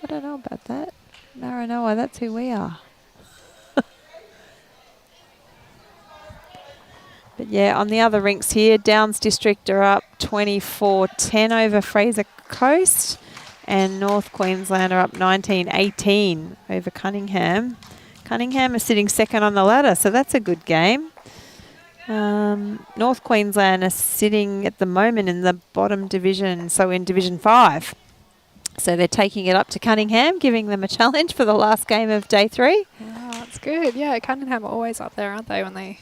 I don't know about that. Maranoa, that's who we are. But yeah, on the other rinks here, Downs District are up 24-10 over Fraser Coast. And North Queensland are up 19-18 over Cunningham. Cunningham is sitting second on the ladder, so that's a good game. North Queensland are sitting at the moment in the bottom division, so in Division 5. So they're taking it up to Cunningham, giving them a challenge for the last game of day 3. Oh, that's good. Yeah, Cunningham are always up there, aren't they, when they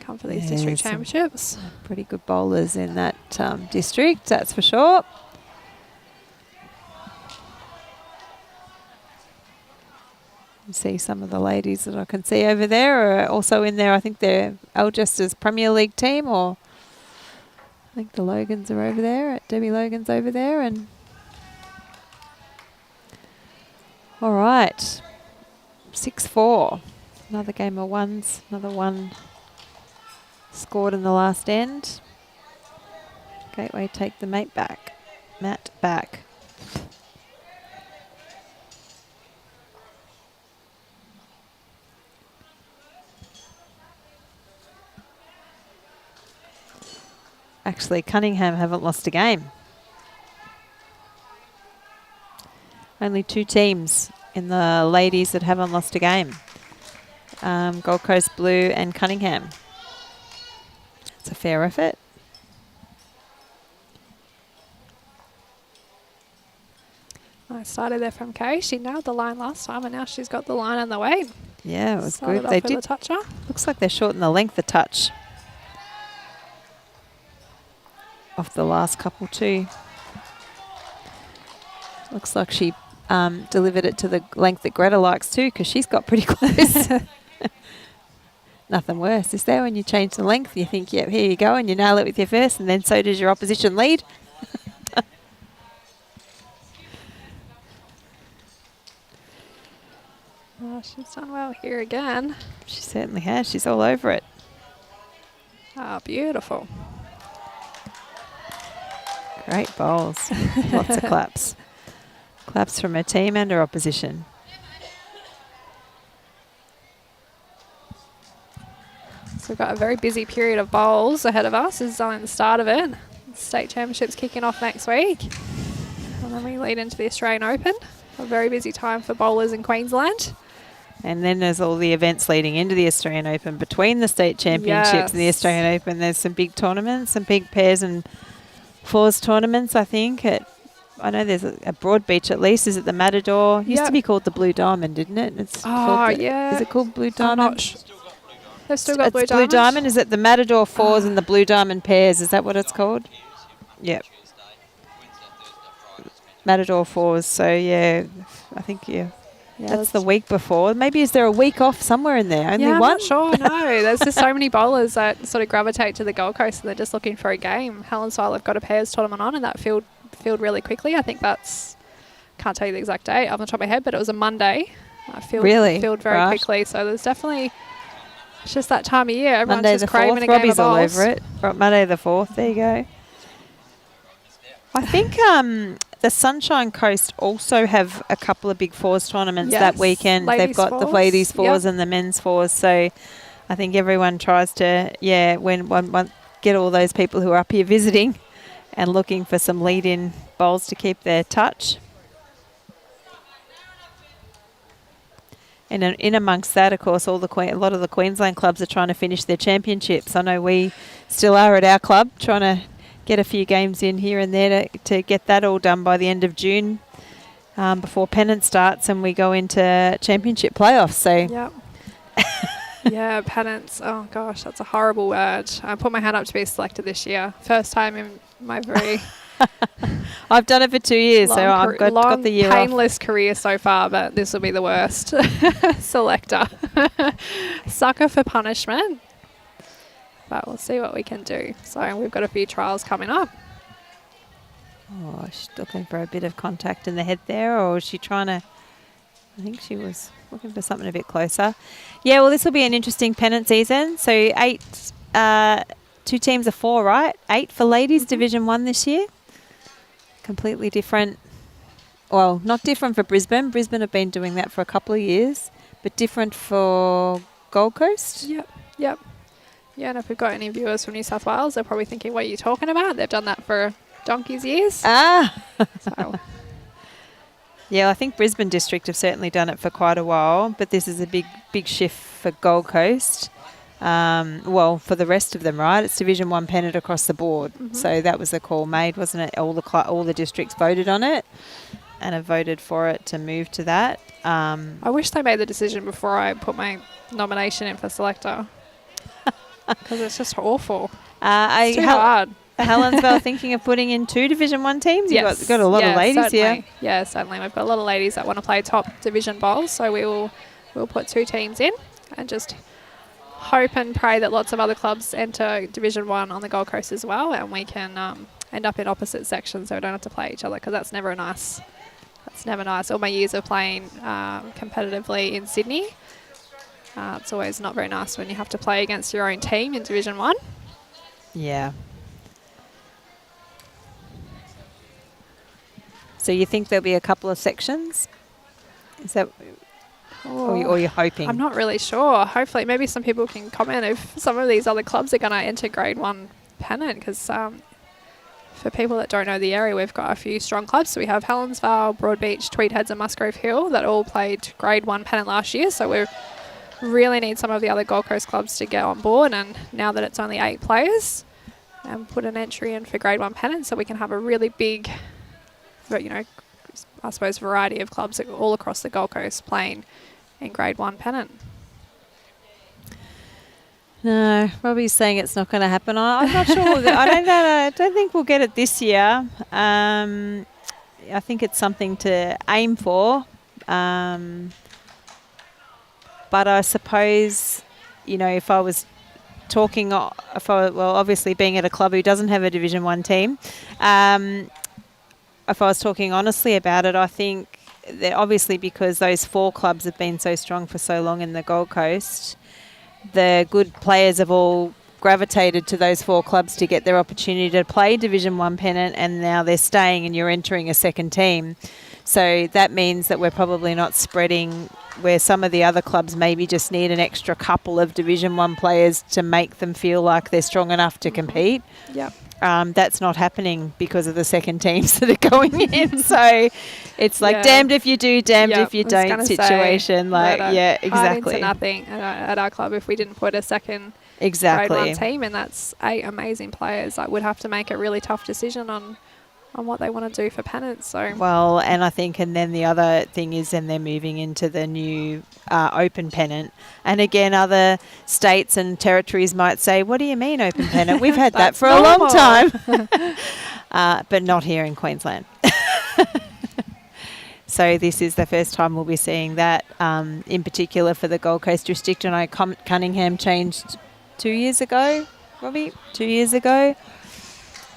come for these district championships? Pretty good bowlers in that district, that's for sure. You see some of the ladies that I can see over there are also in there. I think they're Alchester's Premier League team, or I think the Logans are over there. Debbie Logan's over there. And all right, 6-4. Another game of ones, another one scored in the last end. Gateway take the mat back. Actually, Cunningham haven't lost a game. Only 2 teams in the ladies that haven't lost a game. Gold Coast Blue and Cunningham. It's a fair effort. I started there from Kay. She nailed the line last time, and now she's got the line on the way. Yeah, it was Started good. off They with did. a toucher. Looks like they're shorting the length a touch off the last couple too. Looks like she delivered it to the length that Greta likes too, because she's got pretty close. Nothing worse, is there, when you change the length, you think, yep, here you go, and you nail it with your first, and then so does your opposition lead. Oh, she's done well here again. She certainly has. She's all over it. Ah, beautiful. Great bowls. Lots of claps. Claps from her team and her opposition. So we've got a very busy period of bowls ahead of us. This is only the start of it. State Championships kicking off next week. And then we lead into the Australian Open. A very busy time for bowlers in Queensland. And then there's all the events leading into the Australian Open. Between the State Championships and the Australian Open, there's some big tournaments, some big pairs and fours tournaments, I think. I know there's a Broadbeach at least. Is it the Matador? It used to be called the Blue Diamond, didn't it? It's yeah. Is it called Blue I'm Diamond? not They've still got It's Blue Diamond. Is it the Matador fours and the Blue Diamond pairs? Is that what it's called? Yep. Matador fours. So, yeah, I think, that's the week before. Maybe is there a week off somewhere in there? Only I'm one? not sure, no. There's just so many bowlers that sort of gravitate to the Gold Coast and they're just looking for a game. Helensvale have got a pairs tournament on and that filled really quickly. I think can't tell you the exact date off the top of my head, but it was a Monday. Filled very quickly. So there's definitely, it's just that time of year. Everyone's Monday just the craving 4th. a game Robbie's of all bowls. over it. Right, Monday the 4th. There you go. I think the Sunshine Coast also have a couple of big fours tournaments that weekend. They've got the ladies fours and the men's fours. So I think everyone tries to, get all those people who are up here visiting and looking for some lead-in bowls to keep their touch. And in amongst that, of course, a lot of the Queensland clubs are trying to finish their championships. I know we still are at our club trying to get a few games in here and there to get that all done by the end of June before pennant starts and we go into championship playoffs. So Yep. Yeah, pennants. Oh, gosh, that's a horrible word. I put my hand up to be selected this year. First time in my very I've done it for 2 years, so I've got the year off. painless career so far, but this will be the worst. Selector. Sucker for punishment. But we'll see what we can do. So we've got a few trials coming up. Oh, she's looking for a bit of contact in the head there, or is she trying to... I think she was looking for something a bit closer. Yeah, well, this will be an interesting pennant season. So 2 teams of 4, right? 8 for ladies, Division 1 this year. Completely different. Well, not different for Brisbane. Brisbane have been doing that for a couple of years, but different for Gold Coast. Yep. Yeah, and if we've got any viewers from New South Wales, they're probably thinking, what are you talking about? They've done that for donkey's years. So. Yeah, I think Brisbane District have certainly done it for quite a while, but this is a big shift for Gold Coast. For the rest of them, right? It's Division 1 pennant across the board. So that was the call made, wasn't it? All the districts voted on it and have voted for it to move to that. I wish they made the decision before I put my nomination in for selector. Because it's just awful. It's too hard. Helensvale thinking of putting in 2 Division 1 teams? Yes. You've got a lot of ladies here. Yeah, certainly. We've got a lot of ladies that want to play top division bowls, so we'll put 2 teams in and just hope and pray that lots of other clubs enter Division 1 on the Gold Coast as well, and we can end up in opposite sections so we don't have to play each other, because that's never nice. That's never nice. All my years of playing competitively in Sydney, it's always not very nice when you have to play against your own team in Division 1. Yeah. So you think there'll be a couple of sections? Is that, or you're hoping? I'm not really sure. Hopefully, maybe some people can comment if some of these other clubs are going to enter Grade 1 pennant, because for people that don't know the area, we've got a few strong clubs. So we have Helensvale, Broadbeach, Tweedheads and Musgrave Hill that all played Grade 1 pennant last year. So we really need some of the other Gold Coast clubs to get on board. And now that it's only 8 players, and put an entry in for Grade 1 pennant, so we can have a really big, you know, I suppose variety of clubs all across the Gold Coast playing in Grade 1 pennant. No, Robbie's saying it's not going to happen. I'm not sure. I don't think we'll get it this year. I think it's something to aim for. But I suppose, you know, if I was talking, obviously being at a club who doesn't have a Division 1 team, if I was talking honestly about it, I think that obviously because those 4 clubs have been so strong for so long in the Gold Coast, the good players have all gravitated to those 4 clubs to get their opportunity to play Division 1 pennant, and now they're staying and you're entering a second team. So that means that we're probably not spreading where some of the other clubs maybe just need an extra couple of Division 1 players to make them feel like they're strong enough to compete. Yep. That's not happening because of the second teams that are going in. So it's like damned if you do, damned if you don't situation. Exactly. Into nothing at our club if we didn't put a second Grade 1 team, and that's 8 amazing players. I would have to make a really tough decision on what they want to do for pennants. So well, and I think, and then the other thing is, then they're moving into the new open pennant, and again, other states and territories might say, "What do you mean open pennant? We've had that for a long time," but not here in Queensland. So this is the first time we'll be seeing that, in particular for the Gold Coast district. And I Cunningham changed 2 years ago, Robbie, 2 years ago,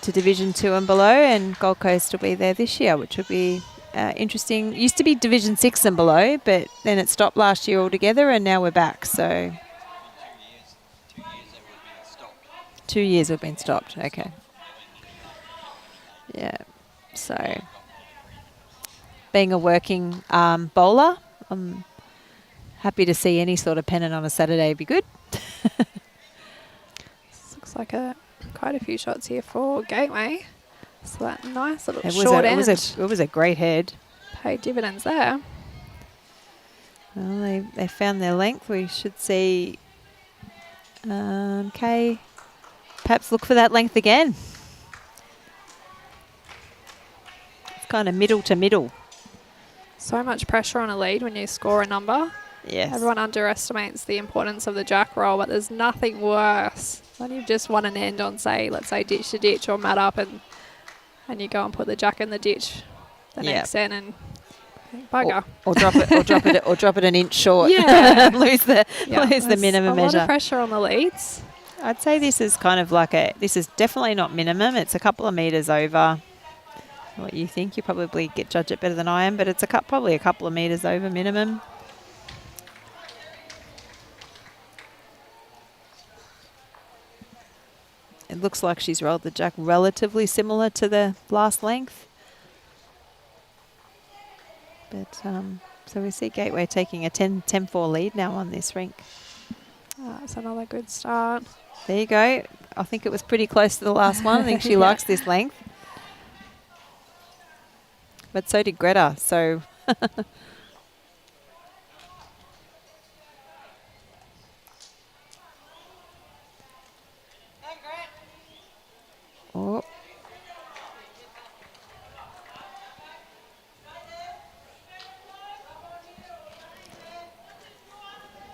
to Division 2 and below, and Gold Coast will be there this year, which will be interesting. It used to be Division 6 and below, but then it stopped last year altogether, and now we're back. So 2 years have been stopped. Okay. Yeah. So being a working bowler, I'm happy to see any sort of pennant on a Saturday would be good. looks like quite a few shots here for Gateway. So that nice little short end. It was a great head. Paid dividends there. Well, they found their length. We should see Kay perhaps look for that length again. It's kind of middle to middle. So much pressure on a lead when you score a number. Yes. Everyone underestimates the importance of the jack roll, but there's nothing worse when you've just won an end on, say, let's say ditch to ditch or mat up, and you go and put the jack in the ditch the next end and bugger. Or drop it an inch short. Yeah. lose the minimum measure. A lot of pressure on the leads. I'd say this is kind of like this is definitely not minimum. It's a couple of metres over what you think. You probably judge it better than I am, but it's probably a couple of metres over minimum. It looks like she's rolled the jack relatively similar to the last length. But so we see Gateway taking a 10-4 lead now on this rink. Oh, that's another good start. There you go. I think it was pretty close to the last one. I think she likes this length. But so did Greta. So oh.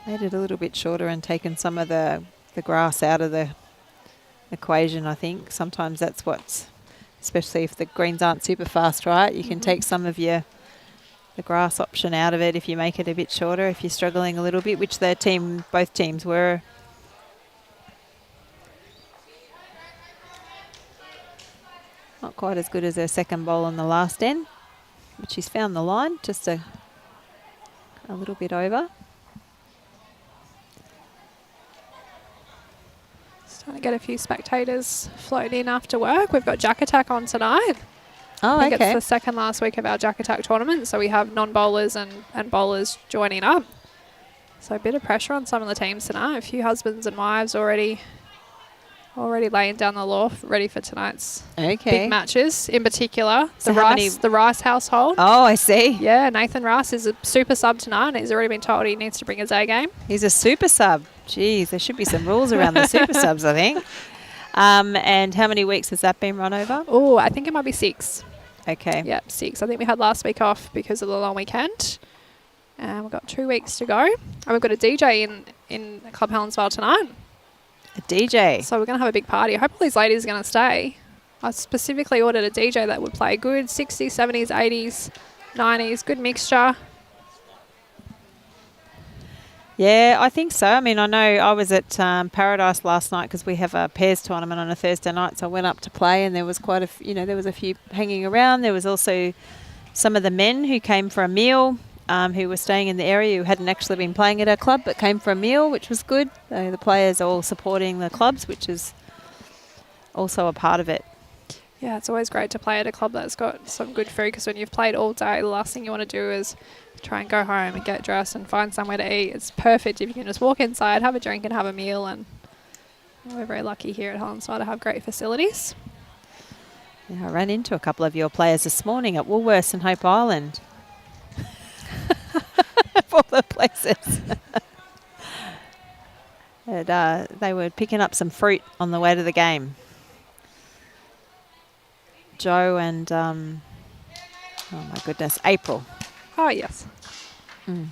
Made it a little bit shorter and taken some of the grass out of the equation, I think. Sometimes that's what's, especially if the greens aren't super fast, right? You can take some of the grass option out of it if you make it a bit shorter, if you're struggling a little bit, which both teams were. Not quite as good as her second bowl on the last end, but she's found the line, just a little bit over. Just trying to Might get a few spectators floating in after work. We've got Jack Attack on tonight. Oh, I think okay. it's the second last week of our Jack Attack tournament, so we have non-bowlers and bowlers joining up. So a bit of pressure on some of the teams tonight. A few husbands and wives already laying down the law, ready for tonight's big matches. In particular, So the Rice household. Oh, I see. Yeah, Nathan Rice is a super sub tonight, and he's already been told he needs to bring his A game. He's a super sub. Jeez, there should be some rules around the super subs, I think. And how many weeks has that been run over? Oh, I think it might be 6. Okay. Yeah, 6. I think we had last week off because of the long weekend. And we've got 2 weeks to go. And we've got a DJ in Club Helensvale tonight. A DJ. So we're going to have a big party. I hope all these ladies are going to stay. I specifically ordered a DJ that would play good 60s, 70s, 80s, 90s, good mixture. Yeah, I think so. I mean, I know I was at Paradise last night because we have a pairs tournament on a Thursday night, so I went up to play, and there was quite there was a few hanging around. There was also some of the men who came for a meal, who were staying in the area, who hadn't actually been playing at our club but came for a meal, which was good. The players are all supporting the clubs, which is also a part of it. Yeah, it's always great to play at a club that's got some good food, because when you've played all day, the last thing you want to do is try and go home and get dressed and find somewhere to eat. It's perfect if you can just walk inside, have a drink and have a meal, and we're very lucky here at Helensvale to have great facilities. Yeah, I ran into a couple of your players this morning at Woolworths and Hope Island. Of all the places. And, they were picking up some fruit on the way to the game. Joe and, oh my goodness, April. Oh, yes. Mm.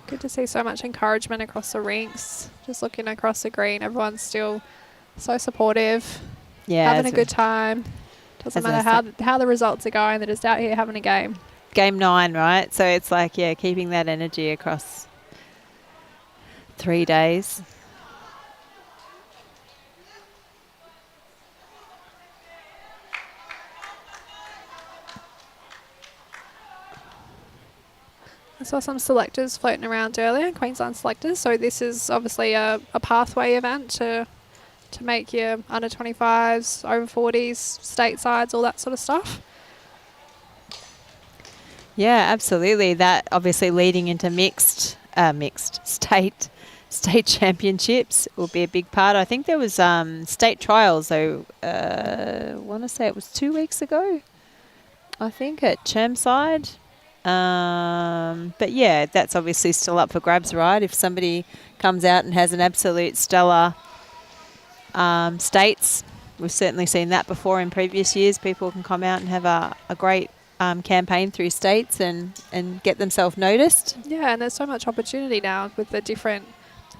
Good to see so much encouragement across the rinks. Just looking across the green, everyone's still so supportive, Yeah, having a good time. Doesn't matter how the results are going, they're just out here having a game. Game 9, right? So it's like, yeah, keeping that energy across 3 days. I saw some selectors floating around earlier, Queensland selectors. So this is obviously a pathway event to make your under 25s, over 40s, state sides, all that sort of stuff. Yeah, absolutely. That obviously leading into mixed state championships will be a big part. I think there was state trials, though. I want to say it was 2 weeks ago, I think, at Chermside. But yeah, that's obviously still up for grabs, right? If somebody comes out and has an absolute stellar states, we've certainly seen that before in previous years. People can come out and have a great campaign through states and get themselves noticed. Yeah, and there's so much opportunity now with the different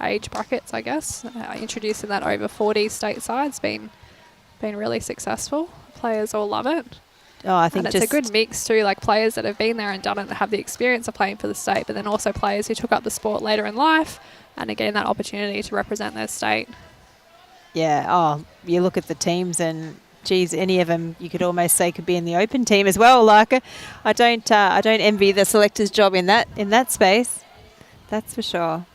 age brackets, I guess. Introducing that over 40 state side's been really successful. Players all love it. Oh, I think and it's a good mix too, like players that have been there and done it, that have the experience of playing for the state, but then also players who took up the sport later in life and again that opportunity to represent their state. Yeah, oh, you look at the teams and geez, any of them you could almost say could be in the open team as well. Like, I don't envy the selector's job in that space. That's for sure.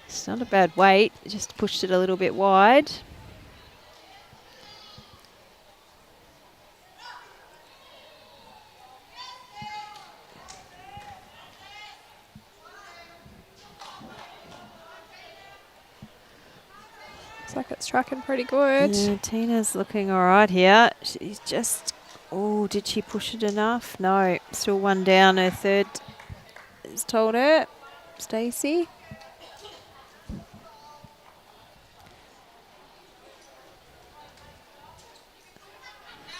It's not a bad weight. Just pushed it a little bit wide. Looks like it's tracking pretty good. Yeah, Tina's looking all right here. She's just... Oh, did she push it enough? No, still one down. Her third has told her. Stacey.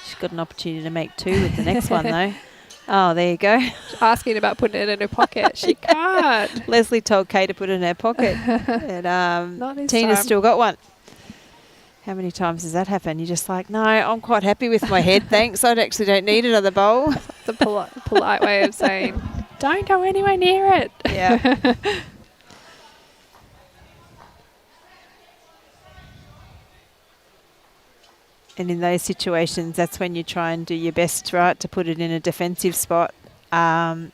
She's got an opportunity to make 2 with the next one, though. Oh, there you go. Asking about putting it in her pocket. She can't. Leslie told Kay to put it in her pocket. And Not this Tina's time. still got one. How many times does that happen? You're just like, no, I'm quite happy with my head, thanks. I actually don't need another bowl. The polite way of saying, don't go anywhere near it. Yeah. And in those situations, that's when you try and do your best, right, to put it in a defensive spot. And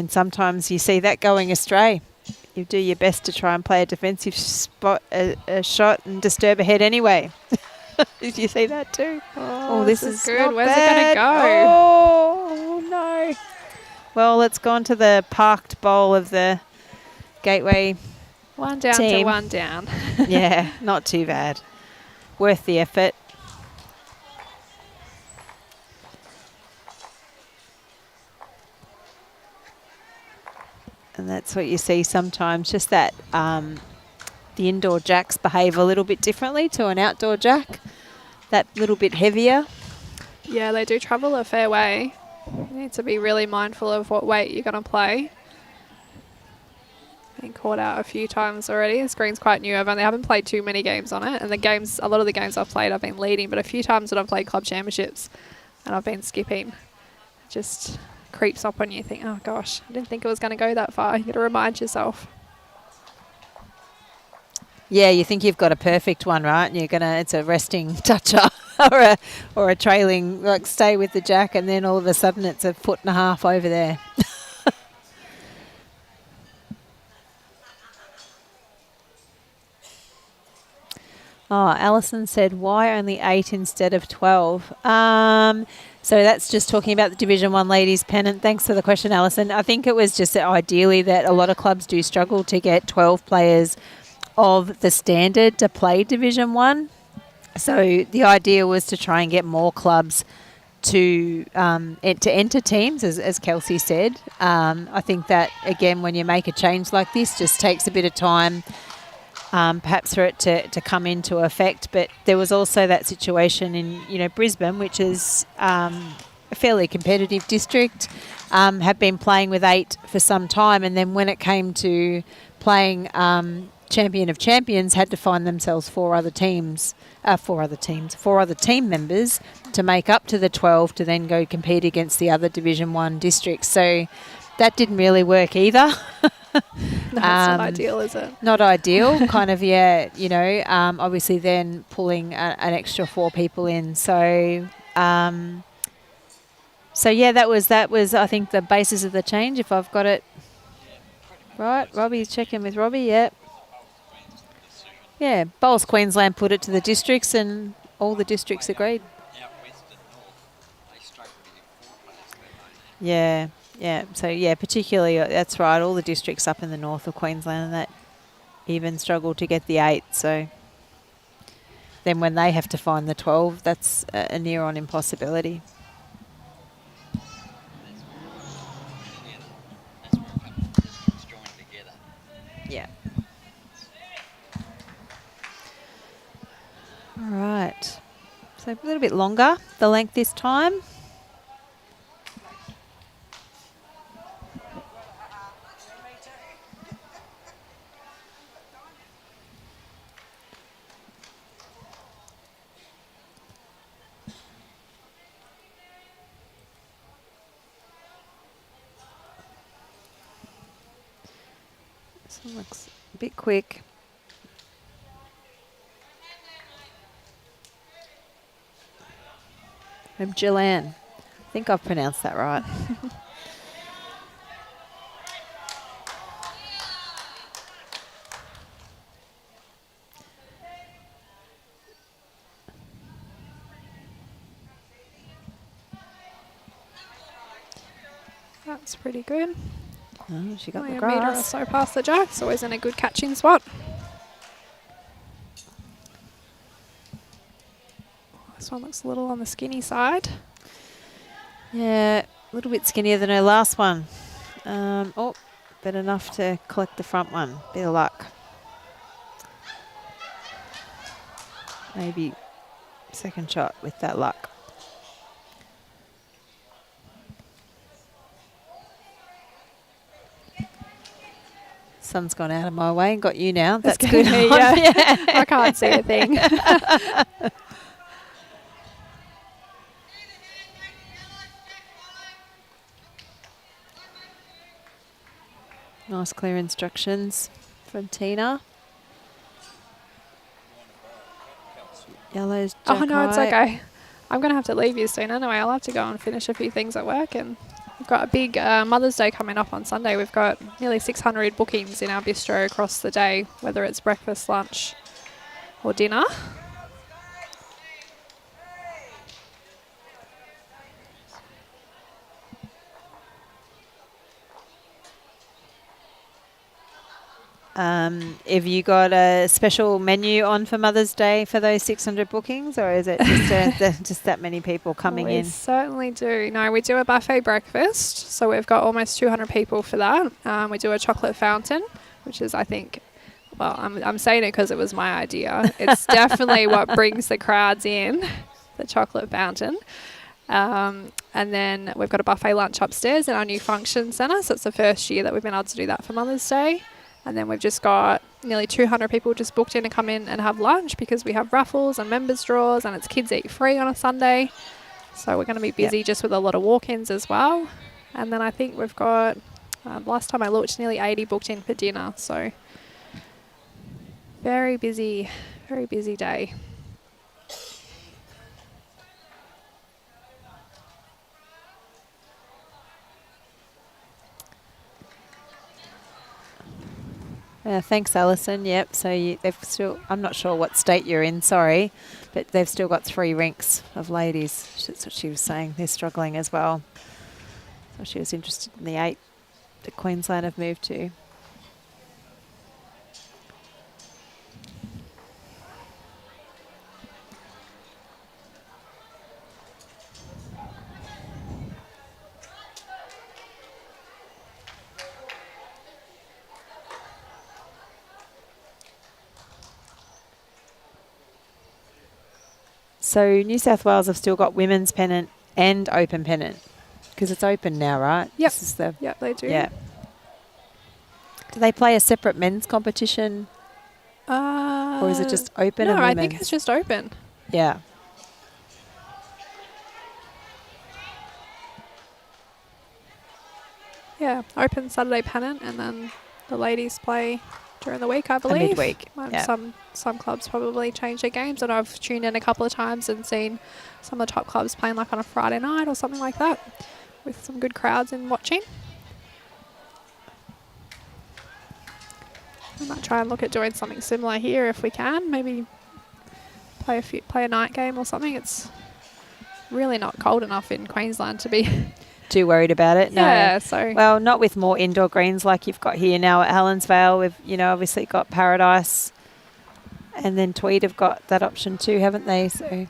sometimes you see that going astray. You do your best to try and play a defensive spot, a shot, and disturb a head anyway. Did you see that too? Oh, this is is good. not Where's bad. it going to go? Oh, no. Well, it's gone to the parked bowl of the Gateway. One down team. to one down. Yeah, not too bad. Worth the effort. And that's what you see sometimes, just that the indoor jacks behave a little bit differently to an outdoor jack, that little bit heavier. Yeah, they do travel a fair way. You need to be really mindful of what weight you're going to play. Been caught out a few times already. The screen's quite new. I haven't played too many games on it, and a lot of the games I've played I've been leading, but a few times that I've played club championships and I've been skipping. Just creeps up on you. Think, oh gosh, I didn't think it was going to go that far. You got to remind yourself. Yeah, you think you've got a perfect one, right? And it's a resting toucher or a trailing, like stay with the jack, and then all of a sudden it's 1.5 foot over there. Oh, Alison said, why only 8 instead of 12? So that's just talking about the Division 1 ladies pennant. Thanks for the question, Alison. I think it was just ideally that a lot of clubs do struggle to get 12 players of the standard to play Division 1. So the idea was to try and get more clubs to enter teams, as Kelsey said. I think that, again, when you make a change like this, just takes a bit of time, perhaps for it to come into effect. But there was also that situation in Brisbane, which is a fairly competitive district, have been playing with 8 for some time, and then when it came to playing Champion of Champions, had to find themselves 4 other team members to make up to the 12 to then go compete against the other Division 1 districts. So that didn't really work either. No, it's not ideal, is it? Not ideal, kind of, yeah, obviously then pulling an extra 4 people in. So, yeah, that was I think the basis of the change, if I've got it right. Robbie's checking with Robbie, yeah. Yeah, Bowls Queensland put it to the districts and all the districts agreed. Out west and north, they struggle to get 4 players, let alone 8. Yeah. Yeah, so yeah, particularly, that's right, all the districts up in the north of Queensland that even struggle to get the 8. So then when they have to find the 12, that's a near on impossibility. That's where a couple of districts join together. Yeah. All right. So a little bit longer, the length this time. This one looks a bit quick. From Jilanne. I think I've pronounced that right. That's pretty good. Oh, she got Only the a metre or grass. so past the jack. It's always in a good catching spot. This one looks a little on the skinny side. Yeah, a little bit skinnier than her last one. But enough to collect the front one. Bit of luck. Maybe second shot with that luck. Sun's gone out of my way and got you now. It's That's getting good. me, yeah. I can't see a thing. Nice clear instructions from Tina. Yellow's jack Oh, no, it's high. okay. I'm going to have to leave you soon anyway. I'll have to go and finish a few things at work, and we've got a big Mother's Day coming up on Sunday. We've got nearly 600 bookings in our bistro across the day, whether it's breakfast, lunch or dinner. Have you got a special menu on for Mother's Day for those 600 bookings, or is it just, just that many people coming We in? certainly do. No, we do a buffet breakfast, so we've got almost 200 people for that. We do a chocolate fountain, which is, I think, well, I'm saying it because it was my idea. It's definitely what brings the crowds in, the chocolate fountain. And then we've got a buffet lunch upstairs in our new function centre, so it's the first year that we've been able to do that for Mother's Day. And then we've just got nearly 200 people just booked in to come in and have lunch because we have raffles and members draws, and it's kids eat free on a Sunday. So we're going to be busy just with a lot of walk-ins as well. And then I think we've got, last time I looked, nearly 80 booked in for dinner. So very busy day. Thanks, Alison. Yep. So they've still. I'm not sure what state you're in. Sorry, but they've still got 3 rinks of ladies. That's what she was saying. They're struggling as well. So she was interested in the 8 that Queensland have moved to. So New South Wales have still got women's pennant and open pennant because it's open now, right? Yep. This is the Yep, they do. yeah. Do they play a separate men's competition, or is it just open? No, and I women's? think it's just open. Yeah. Yeah, open Saturday pennant, and then the ladies play during the week, I believe. midweek, yeah. Some clubs probably change their games, and I've tuned in a couple of times and seen some of the top clubs playing like on a Friday night or something like that, with some good crowds in watching. We might try and look at doing something similar here if we can. Maybe play a night game or something. It's really not cold enough in Queensland to be Too worried about it? No. Yeah, so Well, not with more indoor greens like you've got here now at Helensvale. We've, obviously got Paradise, and then Tweed have got that option too, haven't they? So,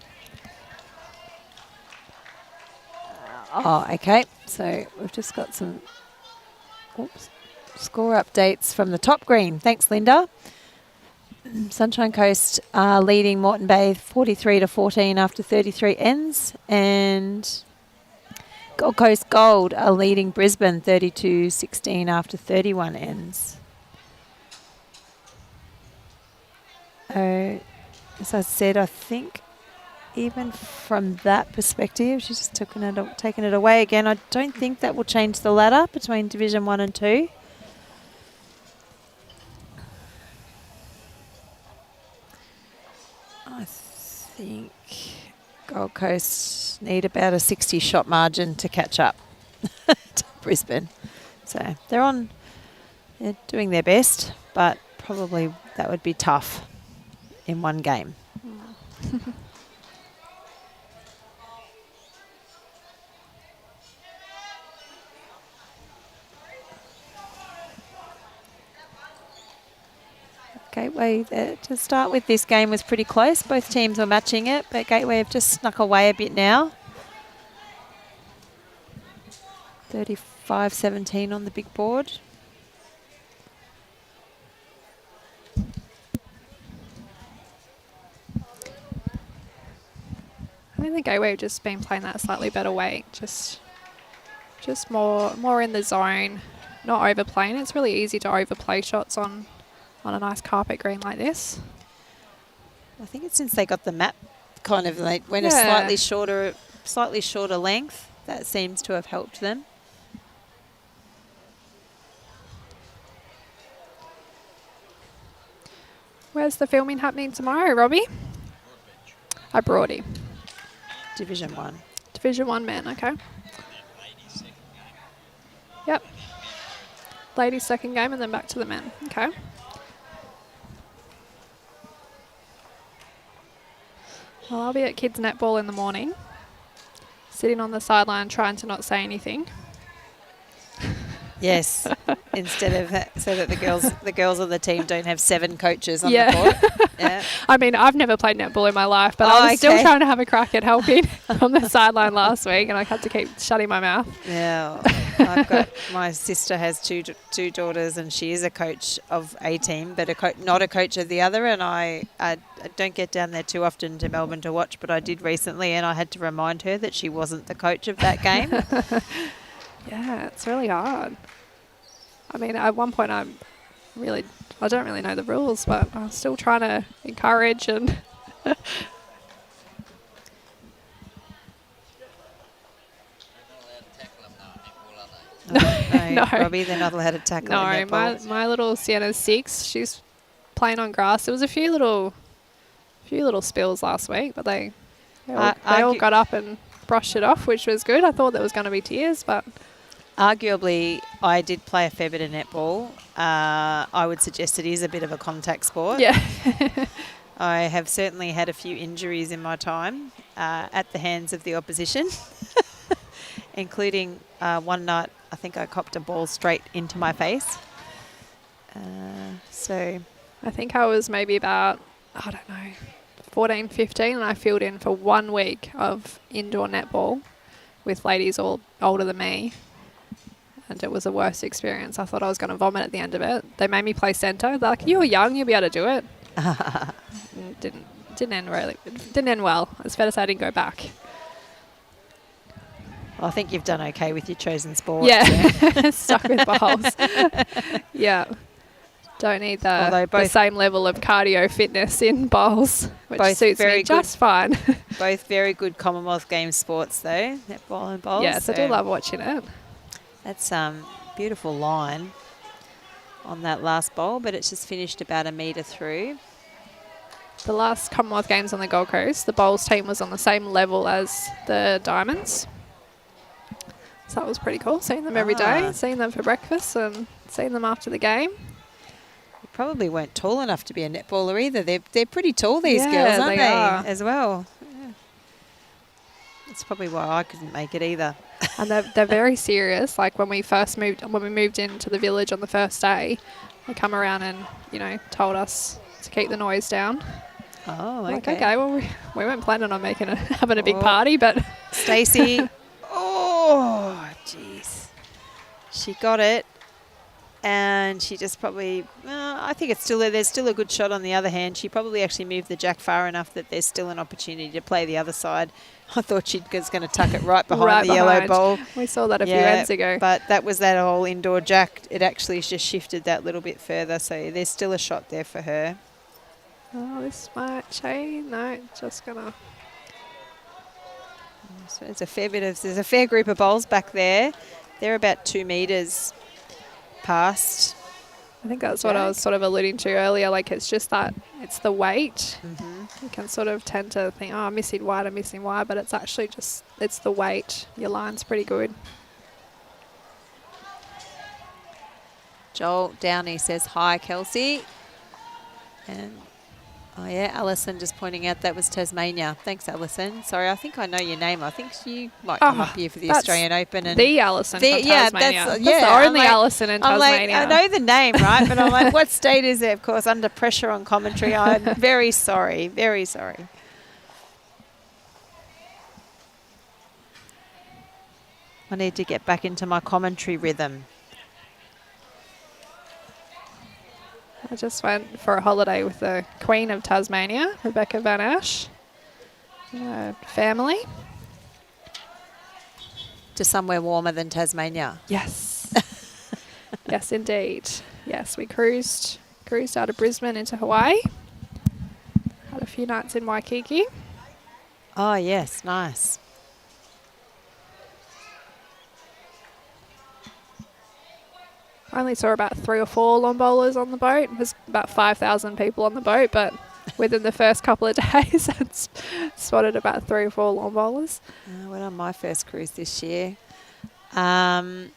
okay. So we've just got some score updates from the top green. Thanks, Linda. Sunshine Coast are leading Moreton Bay 43-14 after 33 ends, and Gold Coast Gold are leading Brisbane 32-16 after 31 ends. As I said, I think even from that perspective, she's just taken it away again. I don't think that will change the ladder between Division 1 and 2. I think Gold Coast need about a 60 shot margin to catch up to Brisbane. So they're doing their best, but probably that would be tough in one game. Gateway, to start with, this game was pretty close. Both teams were matching it, but Gateway have just snuck away a bit now. 35-17 on the big board. I think the Gateway have just been playing that slightly better way, just more in the zone, not overplaying. It's really easy to overplay shots on a nice carpet green like this. I think it's since they got the map kind of like went a Yeah. slightly shorter length. That seems to have helped them. Where's the filming happening tomorrow, Robbie? At Broady. Division 1. Division 1 men, okay. Yep. Ladies' second game and then back to the men. Okay. Well, I'll be at kids' netball in the morning, sitting on the sideline trying to not say anything. Yes, instead of so that the girls on the team don't have 7 coaches on Yeah. the court. Yeah. I mean, I've never played netball in my life, but Oh, I was still okay. trying to have a crack at helping on the sideline last week, and I had to keep shutting my mouth. Yeah, my sister has two daughters, and she is a coach of a team, but not a coach of the other. And I don't get down there too often to Melbourne to watch, but I did recently, and I had to remind her that she wasn't the coach of that game. Yeah, it's really hard. I mean, at one point I don't really know the rules, but I'm still trying to encourage and No, No. Robbie, they're not allowed to tackle no, in netball. my little Sienna's 6. She's playing on grass. There was a few little spills last week, but they all got up and brushed it off, which was good. I thought there was going to be tears, but Arguably, I did play a fair bit of netball. I would suggest it is a bit of a contact sport. yeah. I have certainly had a few injuries in my time at the hands of the opposition, including one night I think I copped a ball straight into my face. So I think I was maybe about, 14, 15, and I filled in for 1 week of indoor netball with ladies all older than me. And it was the worst experience. I thought I was going to vomit at the end of it. They made me play centre. They're like, "You're young, you'll be able to do it." Didn't end well. It's fair to say I didn't go back. I think you've done okay with your chosen sport. Yeah, stuck with bowls. Yeah, don't need Although the same level of cardio fitness in bowls, which both suits very me just fine. Both very good Commonwealth Games sports, though, netball and bowls. Yes, I do love watching it. That's beautiful line on that last bowl, but it's just finished about a metre through. The last Commonwealth Games on the Gold Coast, the bowls team was on the same level as the Diamonds. So that was pretty cool, seeing them every day, seeing them for breakfast and seeing them after the game. You probably weren't tall enough to be a netballer either. They're pretty tall, these Yeah, girls, aren't they are. as well? Yeah. That's probably why I couldn't make it either. And they're very serious. Like when we moved into the village on the first day, they come around and, told us to keep the noise down. Oh, Like, okay. okay, well, we weren't planning on having a big party, but Stacey. Oh, jeez. She got it. And she just probably, I think there's still a good shot on the other hand. She probably actually moved the jack far enough that there's still an opportunity to play the other side. I thought she was going to tuck it right behind the yellow bowl. We saw that a few ends ago. But that was that whole indoor jack. It actually just shifted that little bit further. So there's still a shot there for her. Oh, this might change. No, just going to. So there's a fair group of bowls back there. They're about 2 metres past. I think that's what I was sort of alluding to earlier. Like, it's just that it's the weight. Mm-hmm. You can sort of tend to think, oh, I'm missing wide, but it's actually it's the weight. Your line's pretty good. Joel Downey says, hi, Kelsey. And, oh, yeah, Alison just pointing out that was Tasmania. Thanks, Alison. Sorry, I think I know your name. I think you might come up here for the Australian Open. And the Alison from Tasmania. That's the I'm only like, Alison in I'm Tasmania. like, I know the name, right? But I'm like, what state is it? Of course, under pressure on commentary. I'm very sorry, very sorry. I need to get back into my commentary rhythm. I just went for a holiday with the Queen of Tasmania, Rebecca Van Ash, family. To somewhere warmer than Tasmania. Yes. Yes, indeed. Yes, we cruised out of Brisbane into Hawaii. Had a few nights in Waikiki. Oh, yes, nice. I only saw about 3 or 4 long bowlers on the boat. It was about 5,000 people on the boat, but within the first couple of days, I spotted about 3 or 4 long bowlers. I went on my first cruise this year. And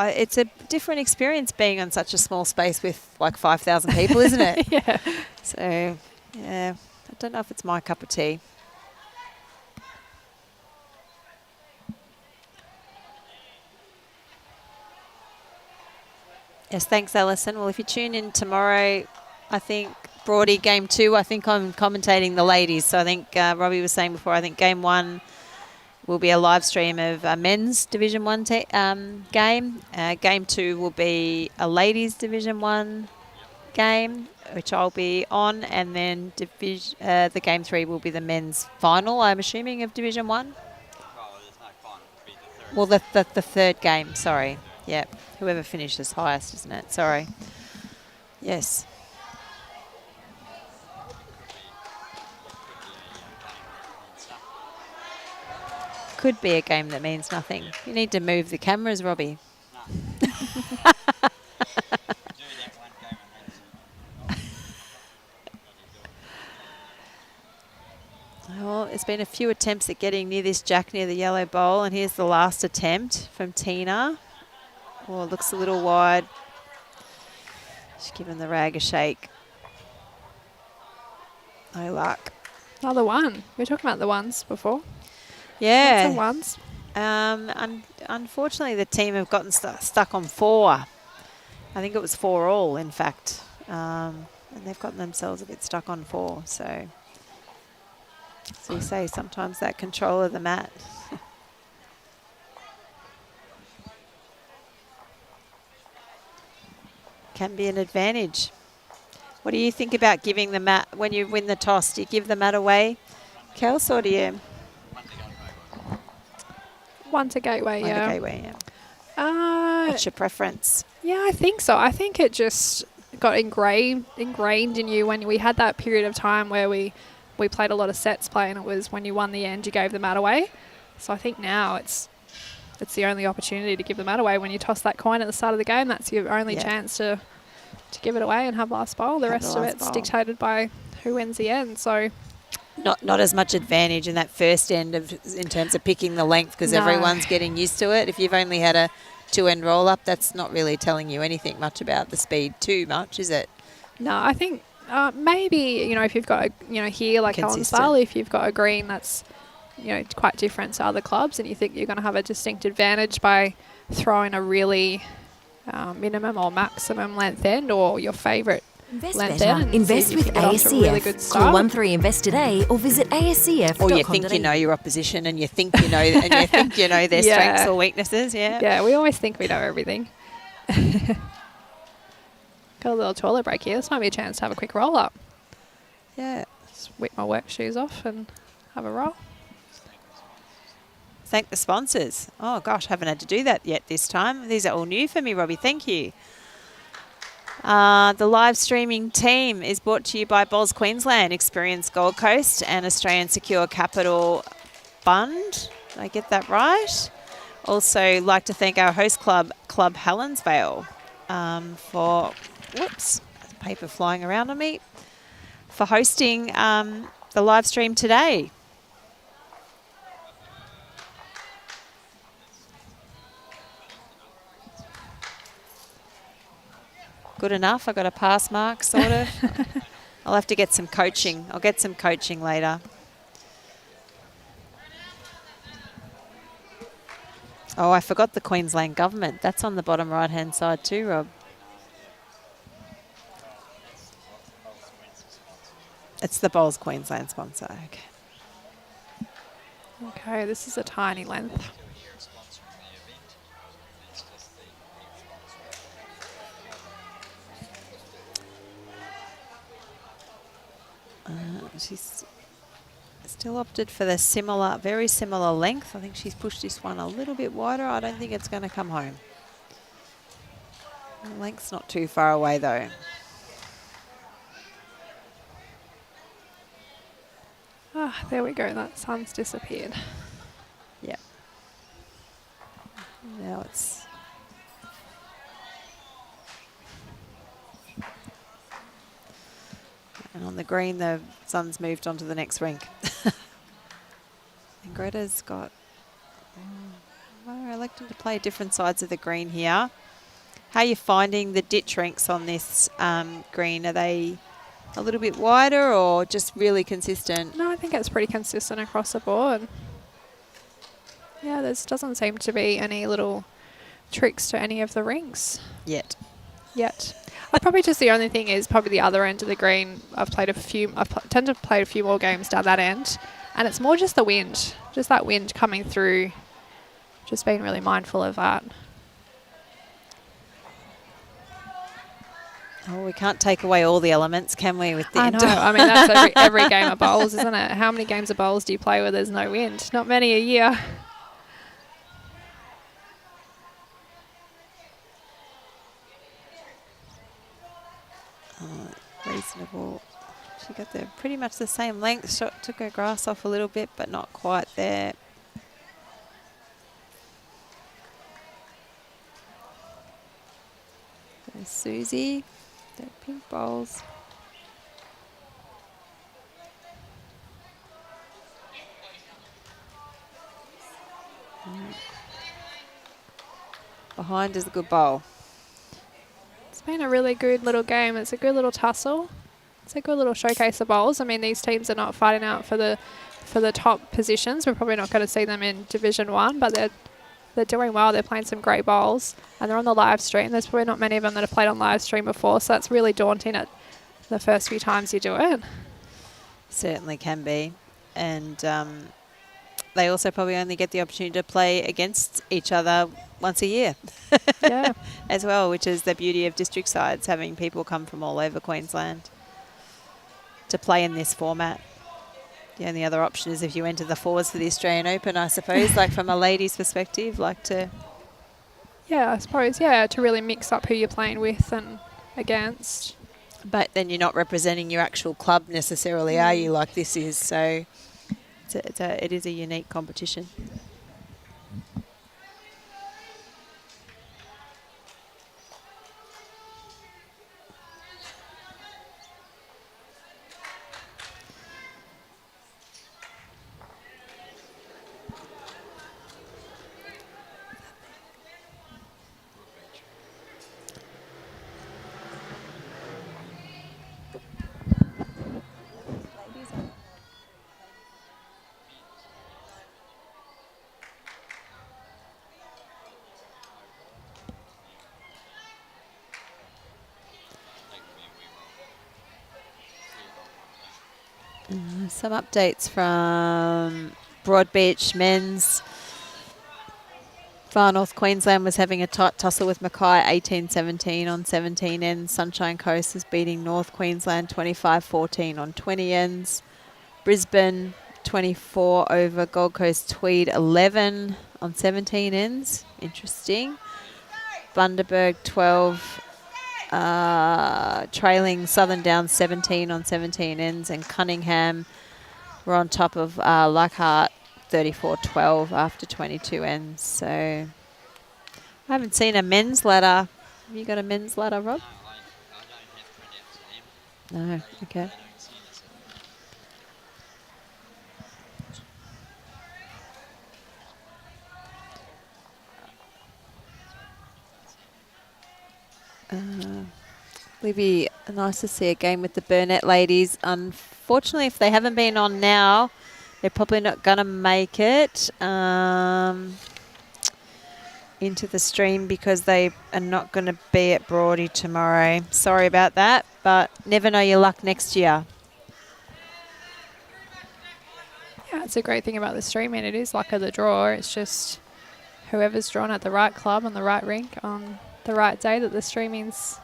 it's a different experience being on such a small space with like 5,000 people, isn't it? Yeah. So, yeah, I don't know if it's my cup of tea. Yes, thanks, Alison. Well, if you tune in tomorrow, I think Broady game 2, I think I'm commentating the ladies. So I think Robbie was saying before, I think game 1 will be a live stream of a men's Division 1 game. Game 2 will be a ladies Division 1 game, which I'll be on. And then the game 3 will be the men's final, I'm assuming, of Division 1. Well, there's no final. It'll be the third. Well, the third game, sorry. Yeah, whoever finishes highest, isn't it? Sorry. Yes. Could be a game that means nothing. You need to move the cameras, Robbie. Well, there's been a few attempts at getting near this jack near the yellow bowl, and here's the last attempt from Tina. Oh, it looks a little wide. She's given the rag a shake. No luck. Another one. We were talking about the ones before. Yeah. Lots of ones. Unfortunately, the team have gotten stuck on 4. I think it was 4 all, in fact. And they've gotten themselves a bit stuck on 4. So, as you say, sometimes that control of the mat. Can be an advantage. What do you think about giving the mat when you win the toss? Do you give the mat away, Kels, or do you? One to Gateway, One yeah. to Gateway, yeah. What's your preference? Yeah, I think so. I think it just got ingrained in you when we had that period of time where we played a lot of sets play, and it was when you won the end, you gave the mat away. So I think now it's the only opportunity to give the mat away. When you toss that coin at the start of the game, that's your only chance to give it away and have last bowl. The rest of it's dictated by who wins the end. So not as much advantage in that first end in terms of picking the length, because everyone's getting used to it. If you've only had a 2-end roll up, that's not really telling you anything much about the speed too much, is it? No, I think maybe, if you've got here like Helensvale, if you've got a green that's quite different to other clubs, and you think you're going to have a distinct advantage by throwing a really minimum or maximum length end, or your favourite Invest length better. end. Invest with ASCF. Really good Call 13Invest today or visit ascf.com.au. Or you think you know your opposition, and you think you know, and you think you know their strengths or weaknesses. Yeah. Yeah, we always think we know everything. Got a little toilet break here. This might be a chance to have a quick roll up. Yeah. Just whip my work shoes off and have a roll. Thank the sponsors. Oh, gosh, haven't had to do that yet this time. These are all new for me, Robbie. Thank you. The live streaming team is brought to you by Bowls Queensland, Experience Gold Coast, and Australian Secure Capital Fund. Did I get that right? Also, like to thank our host club, Club Helensvale, for, whoops, paper flying around on me, for hosting the live stream today. Good enough. I got a pass mark, sort of. I'll have to get some coaching. I'll get some coaching later. Oh, I forgot the Queensland government. That's on the bottom right-hand side too, Rob. It's the Bowls Queensland sponsor. Okay. Okay, this is a tiny length. She's still opted for the very similar length. I think she's pushed this one a little bit wider. I don't think it's going to come home. The length's not too far away though. Ah, there we go. That sun's disappeared. Yeah. Now it's... And on the green, the sun's moved on to the next rink. And Greta's got... Well, I like them to play different sides of the green here. How are you finding the ditch rinks on this green? Are they a little bit wider or just really consistent? No, I think it's pretty consistent across the board. Yeah, there doesn't seem to be any little tricks to any of the rinks Yet. Probably just the only thing is probably the other end of the green. I've tended to play a few more games down that end, and it's more just the wind, just that wind coming through. Just being really mindful of that. Oh, we can't take away all the elements, can we, with the I know. I mean, that's every game of bowls, isn't it? How many games of bowls do you play where there's no wind? Not many a year. Reasonable. She got the pretty much the same length. Shot took her grass off a little bit, but not quite there. There's Suzi. Their pink bowls. Behind is a good bowl. It's been a really good little game. It's a good little tussle. It's a good little showcase of bowls. I mean, these teams are not fighting out for the top positions. We're probably not going to see them in Division 1, but they're doing well. They're playing some great bowls, and they're on the live stream. There's probably not many of them that have played on live stream before, so that's really daunting at the first few times you do it. Certainly can be. And they also probably only get the opportunity to play against each other once a year. Yeah. As well, which is the beauty of district sides, having people come from all over Queensland to play in this format. The only other option is if you enter the fours for the Australian Open, I suppose, like from a ladies' perspective, like to... Yeah, I suppose, yeah, to really mix up who you're playing with and against. But then you're not representing your actual club necessarily, are you, like this is? So it is a unique competition. Some updates from Broadbeach men's. Far North Queensland was having a tight tussle with Mackay 18-17 on 17 ends. Sunshine Coast is beating North Queensland 25-14 on 20 ends. Brisbane 24 over Gold Coast Tweed 11 on 17 ends. Interesting. Bundaberg 12 trailing Southern Downs 17 on 17 ends, and Cunningham were on top of Leichhardt 34-12 after 22 ends. So I haven't seen a men's ladder. Have you got a men's ladder, Rob? I don't have printouts of them. No, okay. Libby, nice to see a game with the Burnett ladies. Unfortunately, if they haven't been on now, they're probably not going to make it into the stream because they are not going to be at Broady tomorrow. Sorry about that, but never know your luck next year. Yeah, it's a great thing about the streaming. It is luck of the draw. It's just whoever's drawn at the right club on the right rink on the right day that the streaming's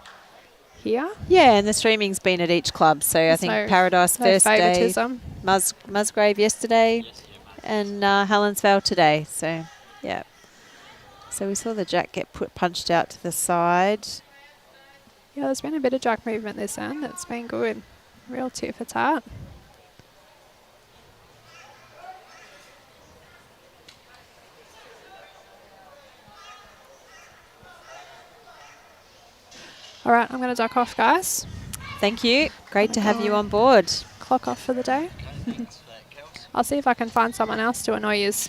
here. Yeah, and the streaming's been at each club. So I think Paradise first day, Musgrave yesterday, and Helensvale today. So, yeah. So we saw the jack get punched out to the side. Yeah, there's been a bit of jack movement this end. It's been good. Real tit for tat. All right, I'm going to duck off, guys. Thank you. Great to have you on board. Clock off for the day. I'll see if I can find someone else to annoy yous.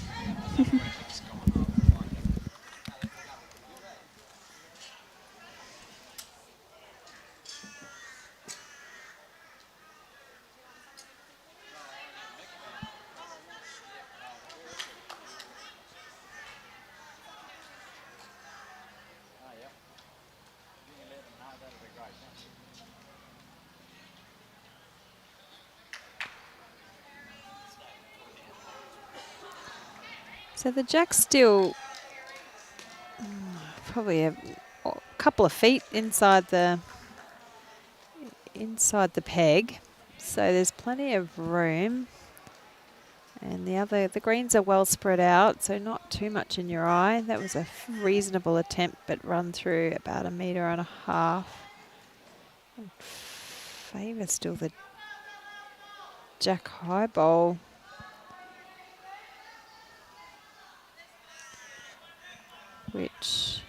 So the jack's still probably a couple of feet inside the peg, so there's plenty of room. And the greens are well spread out, so not too much in your eye. That was a reasonable attempt, but run through about 1.5 meters. Favour still the jack high bowl. Which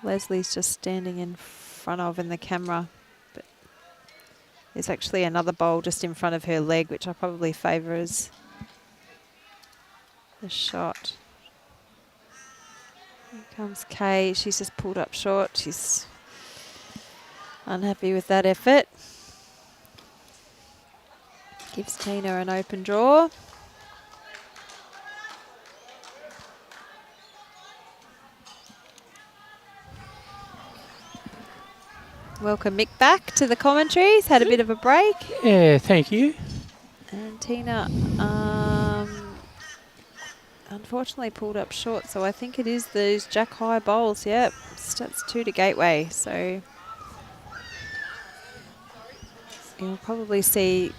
Leslie's just standing in front of in the camera. But there's actually another bowl just in front of her leg, which I probably favour as the shot. Here comes Kay. She's just pulled up short. She's unhappy with that effort. Gives Tina an open draw. Welcome Mick back to the commentaries. Had a bit of a break. Yeah, thank you. And Tina unfortunately pulled up short, so I think it is those jack high bowls. Yep, that's 2 to gateway. So you'll probably see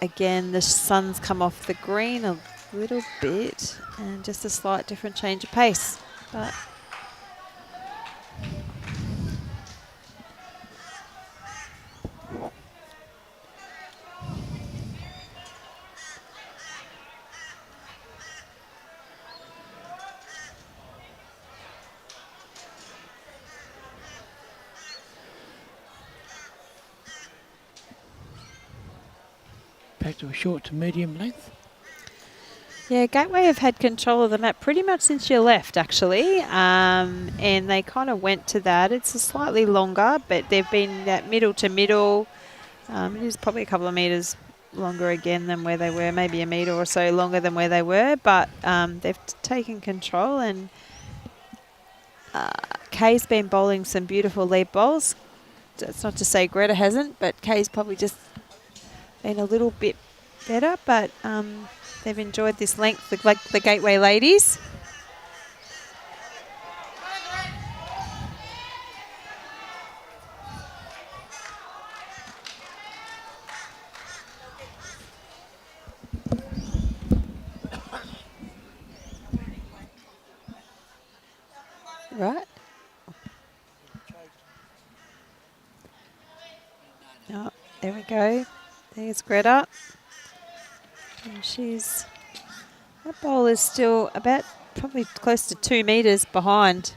again the suns come off the green a little bit and just a slight different change of pace. But Back to a short to medium length. yeah, Gateway have had control of the map pretty much since you left, actually, and they kind of went to that. It's a slightly longer, but they've been that middle to middle. It is probably a couple of metres longer again than where they were, maybe 1 metre or so longer than where they were, but they've taken control, and Kay's been bowling some beautiful lead bowls. That's not to say Greta hasn't, but Kay's probably just been a little bit better, but they've enjoyed this length, like the Gateway ladies. Right. Oh, there we go. There's Greta. And that bowl is still about probably close to 2 metres behind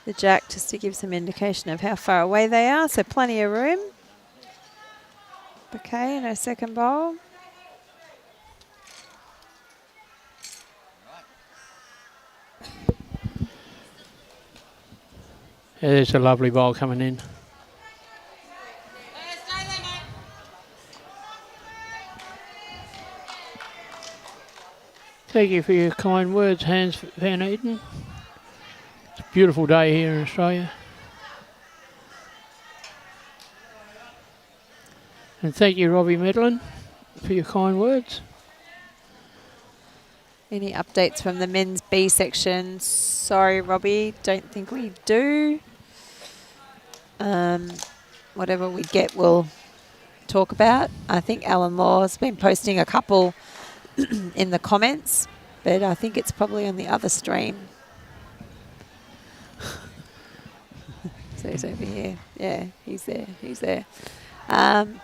the jack, just to give some indication of how far away they are. So plenty of room. Okay, and her second bowl. Yeah, there's a lovely bowl coming in. Thank you for your kind words, Hans Van Eden. It's a beautiful day here in Australia. And thank you, Robbie Medlin, for your kind words. Any updates from the men's B section? Sorry, Robbie, don't think we do. Whatever we get, we'll talk about. I think Alan Law's been posting a couple in the comments, but I think it's probably on the other stream. So goes over here. Yeah, he's there. He's there. And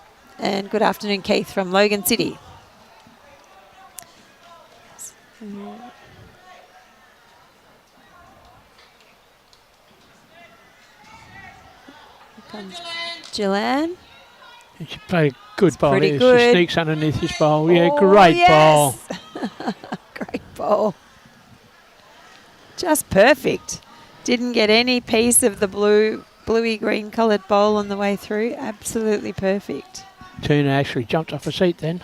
good afternoon, Keith from Logan City. Here comes Jilanne. And she played a good ball pretty there. good. She sneaks underneath this ball. Yeah, Oh, great yes. ball. Great ball. Just perfect. Didn't get any piece of the bluey green coloured bowl on the way through. Absolutely perfect. Tina actually jumped off her seat then.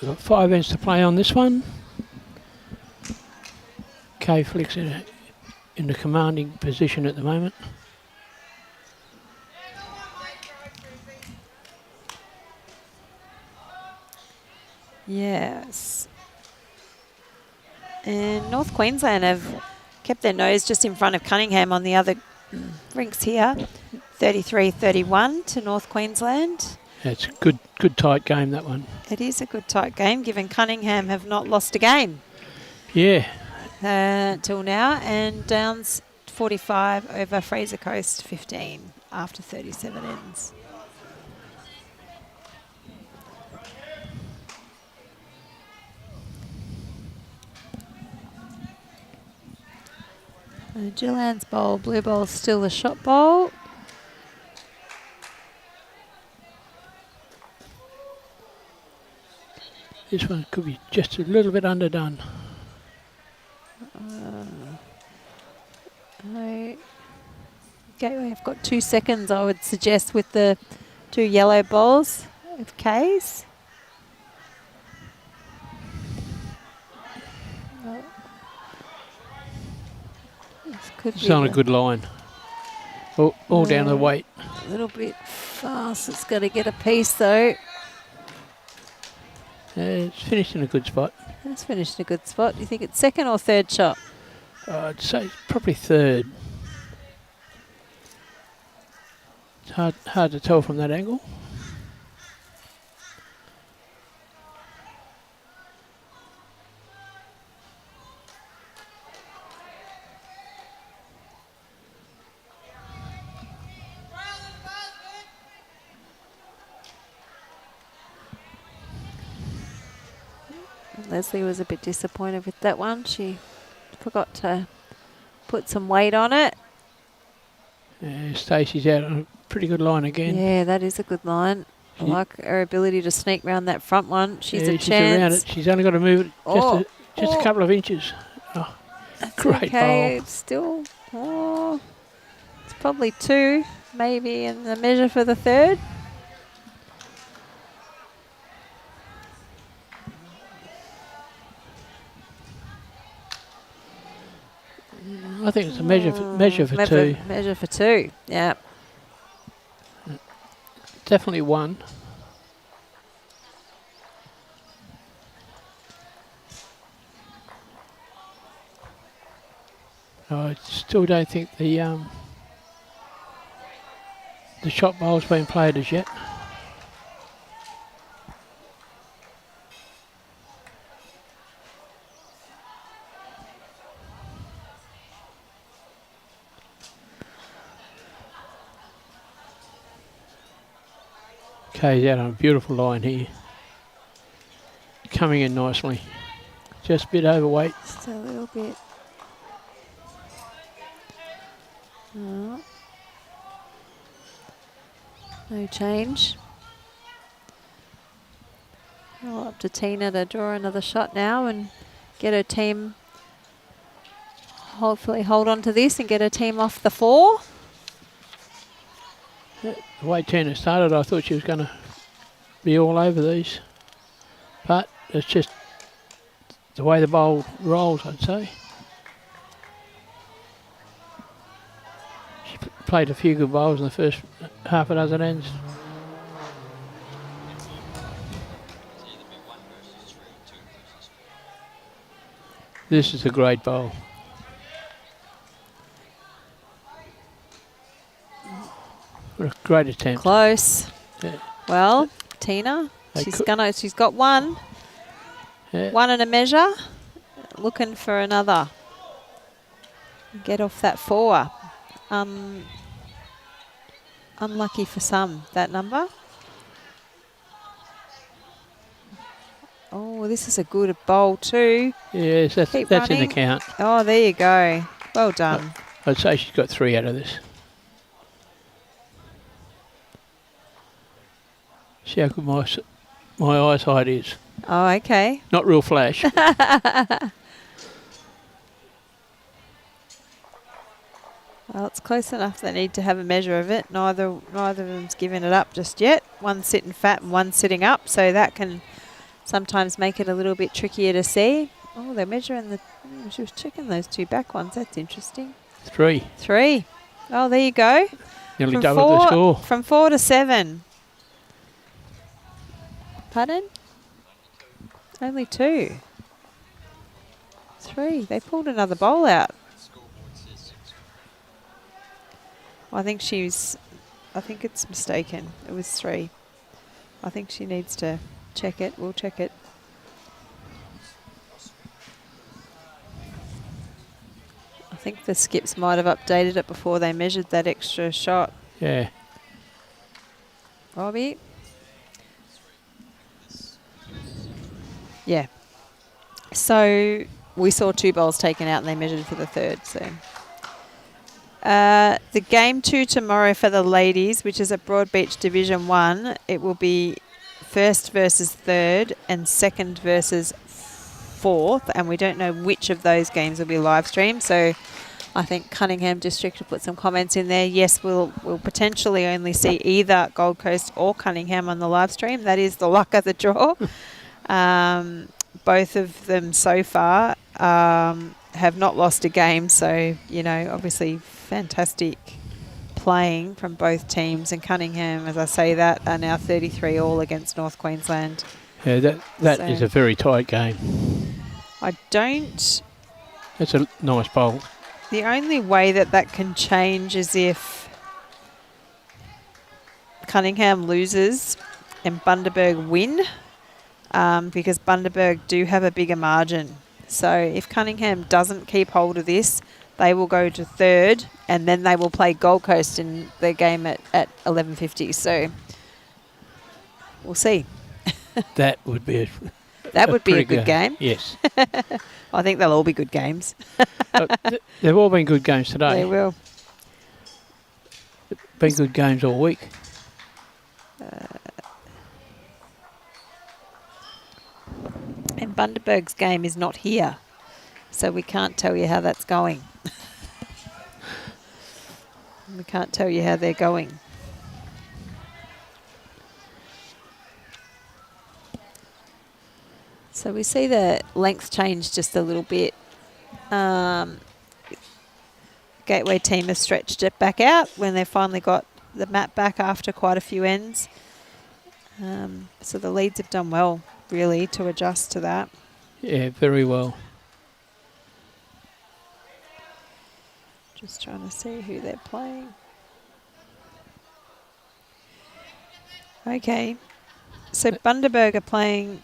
We've got 5 ends to play on this one. Kay Flick's in the commanding position at the moment. Yes. And North Queensland have kept their nose just in front of Cunningham on the other rinks here. 33-31 to North Queensland. It's a good tight game, that one. It is a good tight game, given Cunningham have not lost a game Yeah. till now. And Downs 45 over Fraser Coast 15 after 37 ends. Jilanne's bowl, blue bowl, still the shot bowl. This one could be just a little bit underdone. Gateway have got 2 seconds, I would suggest, with the 2 yellow bowls with K's. This could It's be on a good line. All down to the weight. a little bit fast. It's got to get a piece though. It's finished in a good spot. That's finished in a good spot. You think it's second or third shot? I'd say probably third. It's hard to tell from that angle. Leslie was a bit disappointed with that one. She forgot to put some weight on it. Stacey's out on a pretty good line again. Yeah, that is a good line. I like her ability to sneak round that front one. She's a she's chance. around it. She's only got to move it just a couple of inches. Oh, That's great okay. bowl. It's still, it's probably 2, maybe in the measure for the third. I think it's a measure for 2. Measure for 2, yeah. Definitely 1. I still don't think the shot bowl's been played as yet. Kay's out on a beautiful line here. Coming in nicely. Just a bit overweight. Just a little bit. Oh. No change. Well, up to Tina to draw another shot now and get her team, hopefully hold on to this and get her team off the 4. The way Tina started, I thought she was going to be all over these. But it's just the way the bowl rolls, I'd say. She played a few good bowls in the first half a dozen ends. This is a great bowl. What a great attempt. Close. Yeah. Well, Tina They She's could- she's got one. Yeah. One and a measure. Looking for another. Get off that 4. Unlucky for some, that number. Oh, this is a good bowl too. Yes, that's Keep in the running. count. Oh, there you go. Well done. I'd say she's got 3 out of this. See how good my eyesight is. Oh, okay. Not real flash. Well, it's close enough. They need to have a measure of it. Neither of them's given it up just yet. One's sitting fat and one's sitting up, so that can sometimes make it a little bit trickier to see. Oh, they're measuring the... she was checking those 2 back ones. That's interesting. 3. 3. Oh, there you go. Nearly From doubled the score. From 4 to 7. Pardon? Only 2. 3. They pulled another bowl out. I think it's mistaken. It was 3. I think she needs to check it. We'll check it. I think the skips might have updated it before they measured that extra shot. Yeah. Robbie? Yeah. So we saw 2 bowls taken out and they measured for the 3rd. So the game 2 tomorrow for the ladies, which is at Broadbeach Division 1, it will be 1st versus 3rd and 2nd versus 4th, and we don't know which of those games will be live streamed. So I think Cunningham District will put some comments in there. Yes, we'll potentially only see either Gold Coast or Cunningham on the live stream. That is the luck of the draw. Both of them so far have not lost a game, so, you know, obviously fantastic playing from both teams. And Cunningham, as I say that, are now 33 all against North Queensland. Yeah, that is a very tight game. I don't... That's a nice bowl. The only way that can change is if Cunningham loses and Bundaberg win, because Bundaberg do have a bigger margin. So if Cunningham doesn't keep hold of this, they will go to 3rd, and then they will play Gold Coast in their game at 11:50. So we'll see. That would be That would be a pretty good game. Yes. I think they'll all be good games. They've all been good games today. They will. Been good games all week. And Bundaberg's game is not here, so we can't tell you how that's going. We can't tell you how they're going. So we see the length change just a little bit. Gateway team has stretched it back out when they finally got the map back after quite a few ends. So the leads have done well, really, to adjust to that. Yeah, very well. Just trying to see who they're playing. Okay. So Bundaberg are playing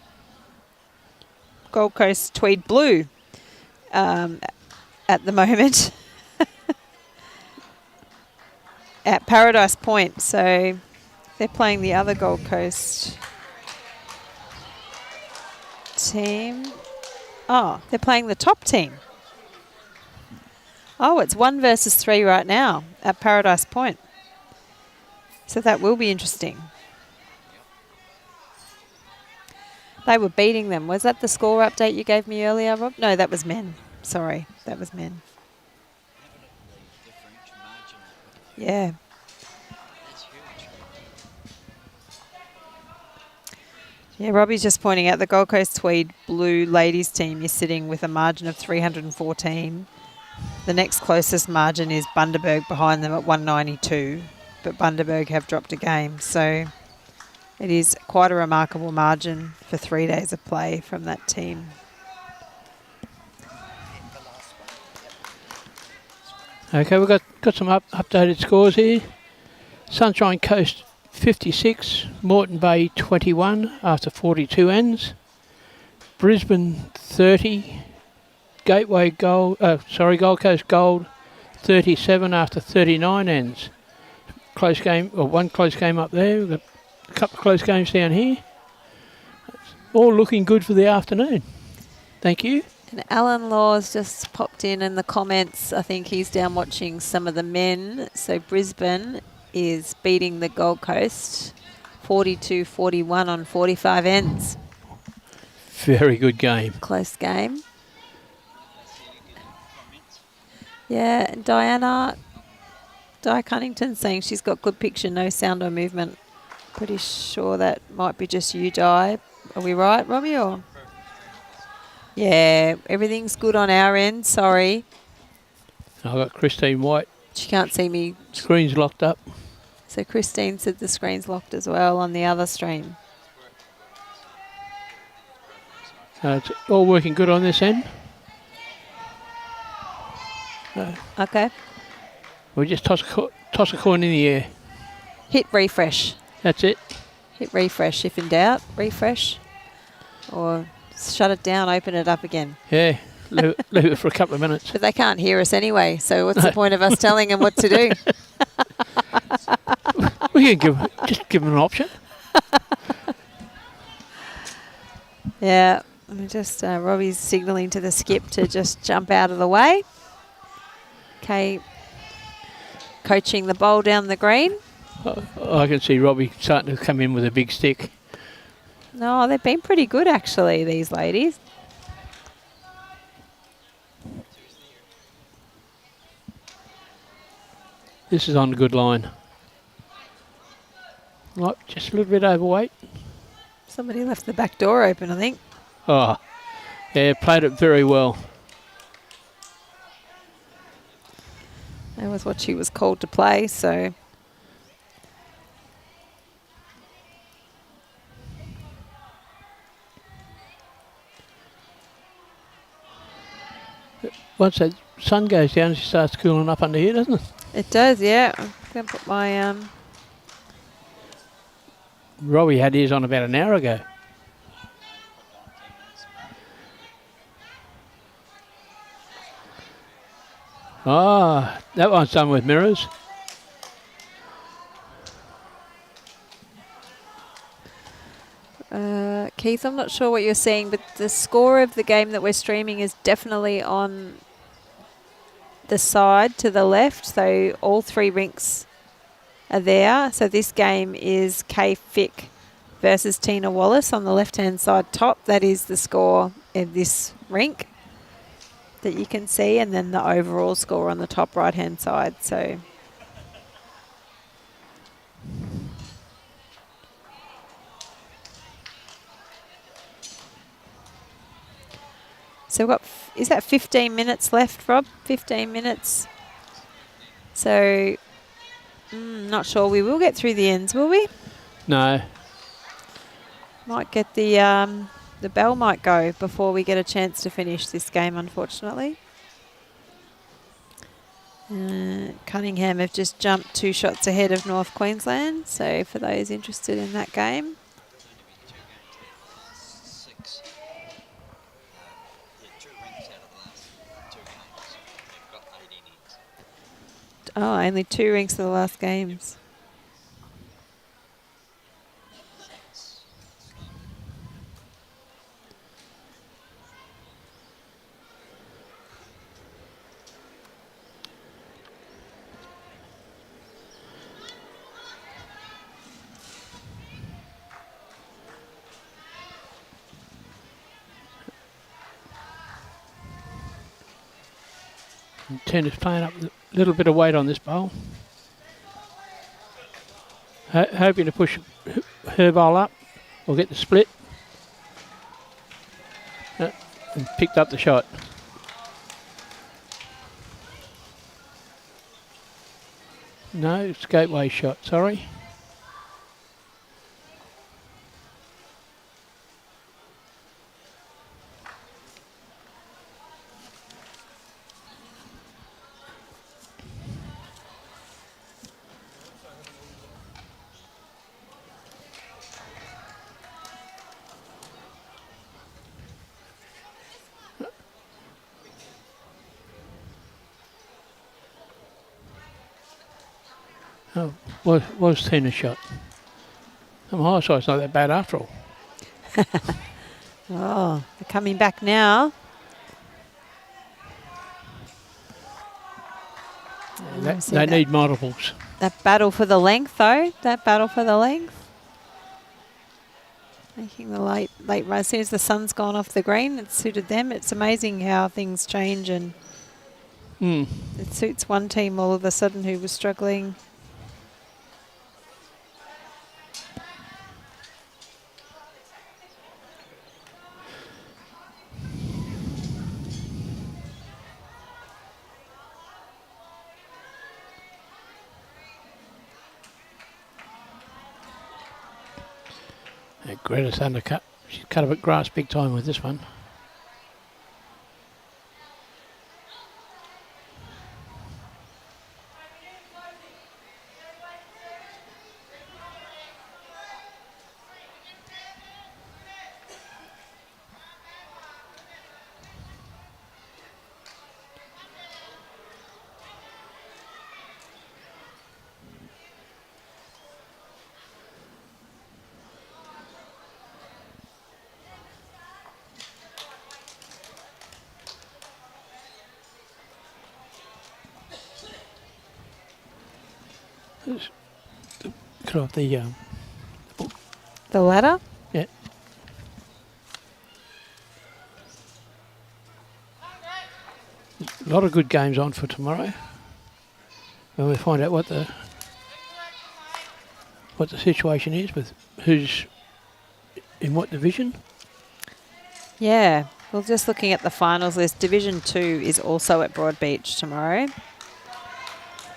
Gold Coast Tweed Blue at the moment at Paradise Point. So they're playing the other Gold Coast team. Oh, they're playing the top team. Oh, it's 1 versus 3 right now at Paradise Point. So that will be interesting. They were beating them. Was that the score update you gave me earlier, Rob? No, that was men. Sorry, that was men. Yeah. Yeah, Robbie's just pointing out the Gold Coast Tweed Blue ladies team is sitting with a margin of 314. The next closest margin is Bundaberg behind them at 192, but Bundaberg have dropped a game. So it is quite a remarkable margin for 3 days of play from that team. Okay, we've got some updated scores here. Sunshine Coast 56, Moreton Bay 21 after 42 ends. Brisbane 30, Gold Coast Gold 37 after 39 ends. Close game, or one close game up there. We've got a couple of close games down here. All looking good for the afternoon. Thank you. And Alan Law's just popped in the comments. I think he's down watching some of the men. So Brisbane is beating the Gold Coast 42-41 on 45 ends. Very good game. Close game. Yeah, and Di Cunnington saying she's got good picture, no sound or movement. Pretty sure that might be just you, Di. Are we right, Robbie? Or yeah, everything's good on our end. Sorry. I've got Christine White. She can't see me. Screen's locked up. So Christine said the screen's locked as well on the other stream. It's all working good on this end. Okay. We just toss a coin in the air. Hit refresh. That's it. Hit refresh if in doubt. Refresh. Or shut it down, open it up again. Yeah, leave it for a couple of minutes. But they can't hear us anyway, so what's the point of us telling them what to do? We can just give them an option. Yeah, I'm just Robbie's signalling to the skip to just jump out of the way. Okay, coaching the bowl down the green. I can see Robbie starting to come in with a big stick. No, they've been pretty good actually, these ladies. This is on a good line. Like just a little bit overweight. Somebody left the back door open, I think. Oh, yeah, played it very well. That was what she was called to play, so. Once that sun goes down, she starts cooling up under here, doesn't it? It does, yeah. I'm going to put my... Robbie had his on about an hour ago. Ah, that one's done with mirrors. Keith, I'm not sure what you're seeing, but the score of the game that we're streaming is definitely on the side to the left. So all three rinks are there. So this game is Fick versus Tina Wallace on the left-hand side top. That is the score of this rink that you can see, and then the overall score on the top right-hand side. So what is that? 15 minutes left, Rob? 15 minutes. So, not sure we will get through the ends, will we? No. Might get the bell might go before we get a chance to finish this game, unfortunately. Cunningham have just jumped 2 shots ahead of North Queensland. So for those interested in that game. Oh, only 2 rinks of the last games. Tina's playing up a little bit of weight on this bowl. Hoping to push her bowl up or get the split. And picked up the shot. No, it's gateway shot, sorry. Oh, was 10 a shot. And my eyesight's not that bad after all. Oh, they're coming back now. They need multiples. That battle for the length, though. That battle for the length. Making the late run. As soon as the sun's gone off the green, it suited them. It's amazing how things change, and it suits one team all of a sudden who was struggling. Greta's undercut. She's cut a bit grass big time with this one. Cut off the ladder? Yeah. A lot of good games on for tomorrow. When we find out what the situation is with who's in what division. Yeah. Well, just looking at the finals list, Division 2 is also at Broadbeach tomorrow.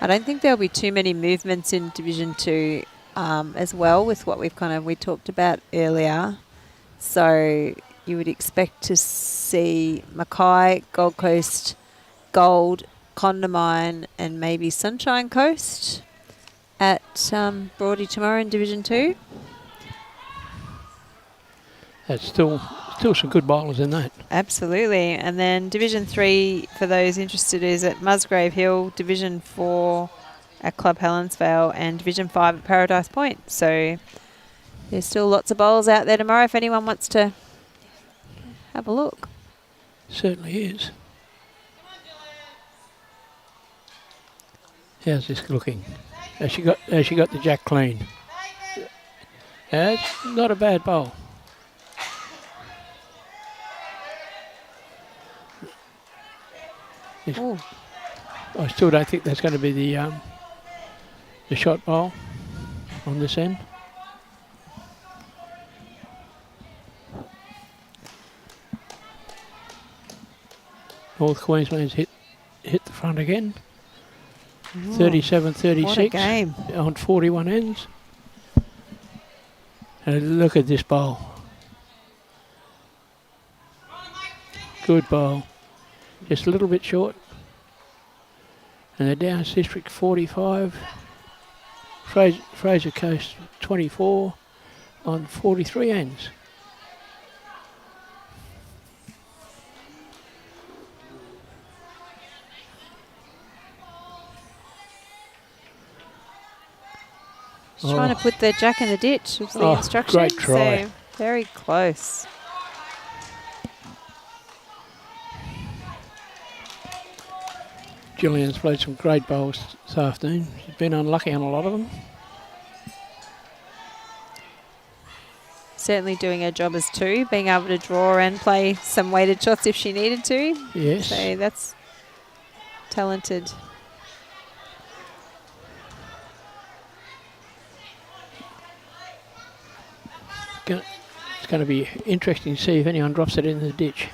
I don't think there'll be too many movements in Division 2 as well with what we talked about earlier. So you would expect to see Mackay, Gold Coast, Gold, Condamine and maybe Sunshine Coast at Broady tomorrow in Division 2. That's still some good bowlers in that. Absolutely. And then Division 3, for those interested, is at Musgrave Hill, Division 4 at Club Helensvale and Division 5 at Paradise Point. So there's still lots of bowls out there tomorrow if anyone wants to have a look. Certainly is. How's this looking? Has she got the jack clean? It's not a bad bowl. I still don't think that's going to be the shot bowl on this end. North Queensland's hit the front again. 37-36. What a game. On 41 ends. And look at this bowl. Good bowl. Just a little bit short. And the Downs District 45. Fraser Coast 24 on 43 ends. Just trying to put the jack in the ditch was the instruction. Great try. So very close. Jilanne's played some great bowls this afternoon. She's been unlucky on a lot of them. Certainly doing her job as two, being able to draw and play some weighted shots if she needed to. Yes. So that's talented. It's going to be interesting to see if anyone drops it in the ditch.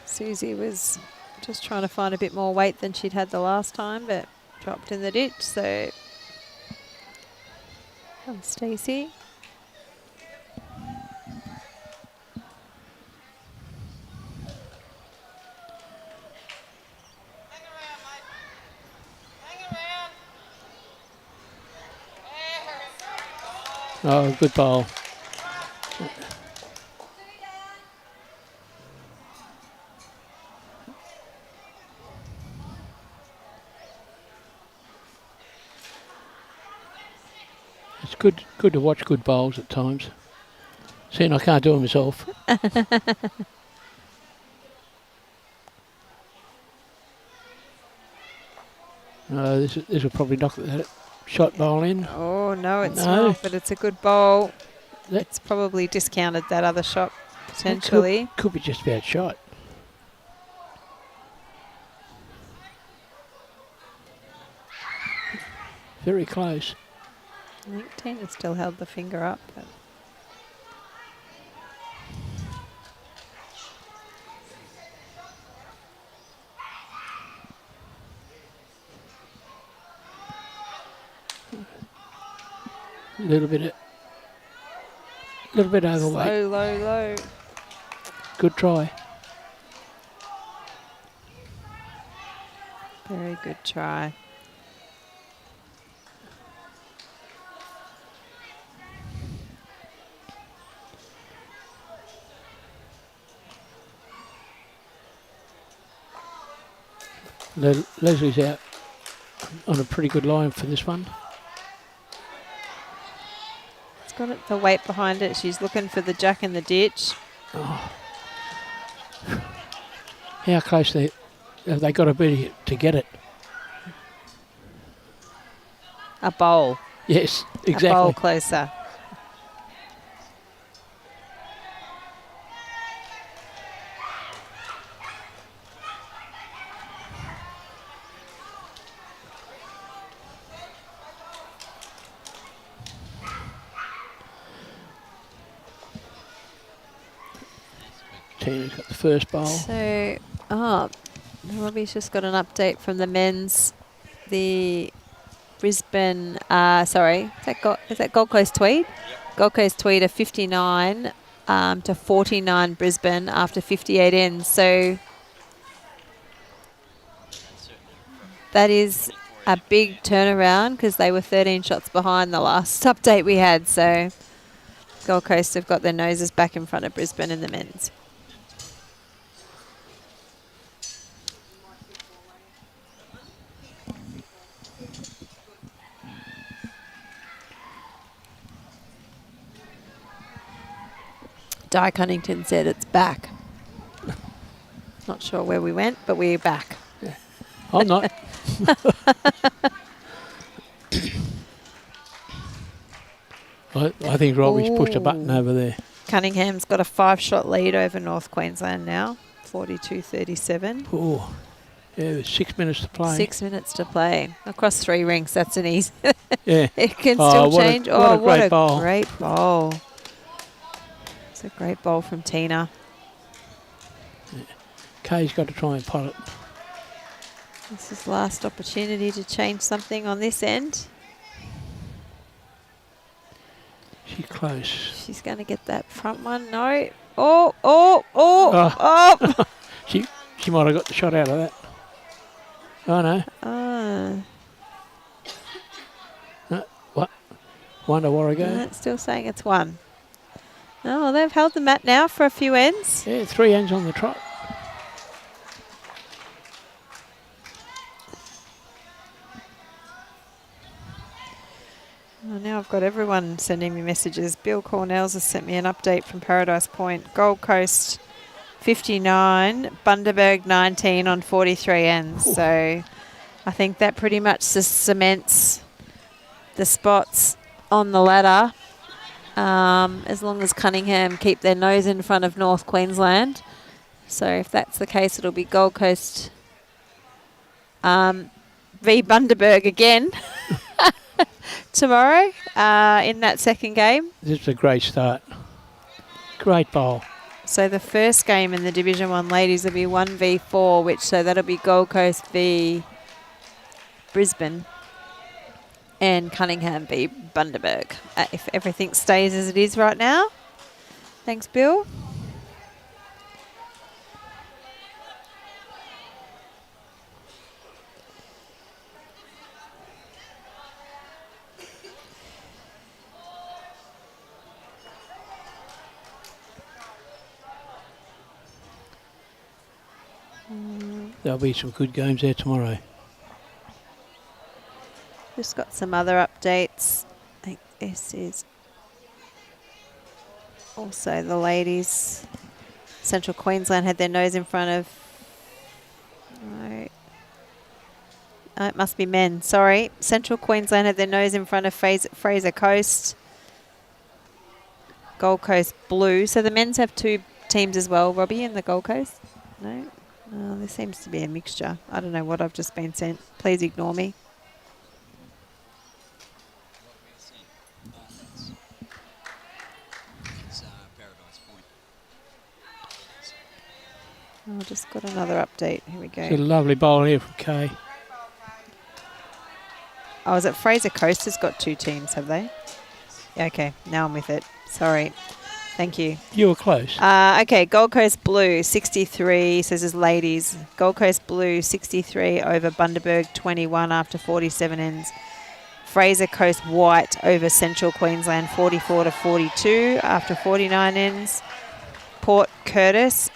Suzi was just trying to find a bit more weight than she'd had the last time, but dropped in the ditch. So, Stacey. Oh, good bowl. good to watch good bowls at times. Seeing I can't do it myself. No, this will probably knock that shot bowl in. Oh, no, it's No. not, but it's a good bowl. That- It's probably discounted that other shot, potentially. Could be just about shot. Very close. I think Tina still held the finger up. But A little bit overweight. low, low, low. Good try. Very good try. Leslie's out on a pretty good line for this one. It's got the weight behind it. She's looking for the jack in the ditch. How close have they got to be to get it? A bowl. Yes, A bowl exactly. closer. Tina's got the first bowl. So, Robbie's just got an update from the men's. The Brisbane, is that Gold Coast Tweed? Yep. Gold Coast Tweed are 59 to 49 Brisbane after 58 ends. So that is a big turnaround because they were 13 shots behind the last update we had. So Gold Coast have got their noses back in front of Brisbane in the men's. Di Cunnington said it's back. Not sure where we went, but we're back. I'm not. I think Robbie's pushed a button over there. Cunningham's got a 5-shot lead over North Queensland now, 42-37. Oh, yeah, there's 6 minutes to play. 6 minutes to play. Across 3 rinks, that's an easy. Yeah. It can Oh, still what a- change. what a great bowl. Great bowl. It's a great bowl from Tina. Kay's got to try and pot it. This is last opportunity to change something on this end. She's close. She's going to get that front one. No. Oh. She might have got the shot out of that. Oh, no. What? One to WARREGO. It's still saying it's 1. Oh, well, they've held the mat now for a few ends. Yeah, 3 ends on the trot. Oh, now I've got everyone sending me messages. Bill Cornells has sent me an update from Paradise Point. Gold Coast 59, Bundaberg 19 on 43 ends. Ooh. So I think that pretty much cements the spots on the ladder. As long as Cunningham keep their nose in front of North Queensland. So if that's the case, it'll be Gold Coast v Bundaberg again tomorrow in that second game. This is a great start. Great bowl. So the first game in the Division 1 ladies will be 1v4, so that'll be Gold Coast v Brisbane. And Cunningham v Bundaberg, if everything stays as it is right now. Thanks, Bill. There'll be some good games there tomorrow. Just got some other updates. I think This is also the ladies. Central Queensland had their nose in front of... No. It must be men, sorry. Central Queensland had their nose in front of Fraser Coast. Gold Coast Blue. So the men's have two teams as well, Robbie, in the Gold Coast? No? There seems to be a mixture. I don't know what I've just been sent. Please ignore me. Paradise Point. Oh, just got another update. Here we go. It's a lovely bowl here from Kay. Oh, is it Fraser Coast has got two teams, have they? Yeah, okay, now I'm with it. Sorry. Thank you. You were close. Okay, Gold Coast Blue, 63, so this is ladies. Gold Coast Blue, 63 over Bundaberg, 21 after 47 ends. Fraser Coast White over Central Queensland, 44 to 42 after 49 ends. Port Curtis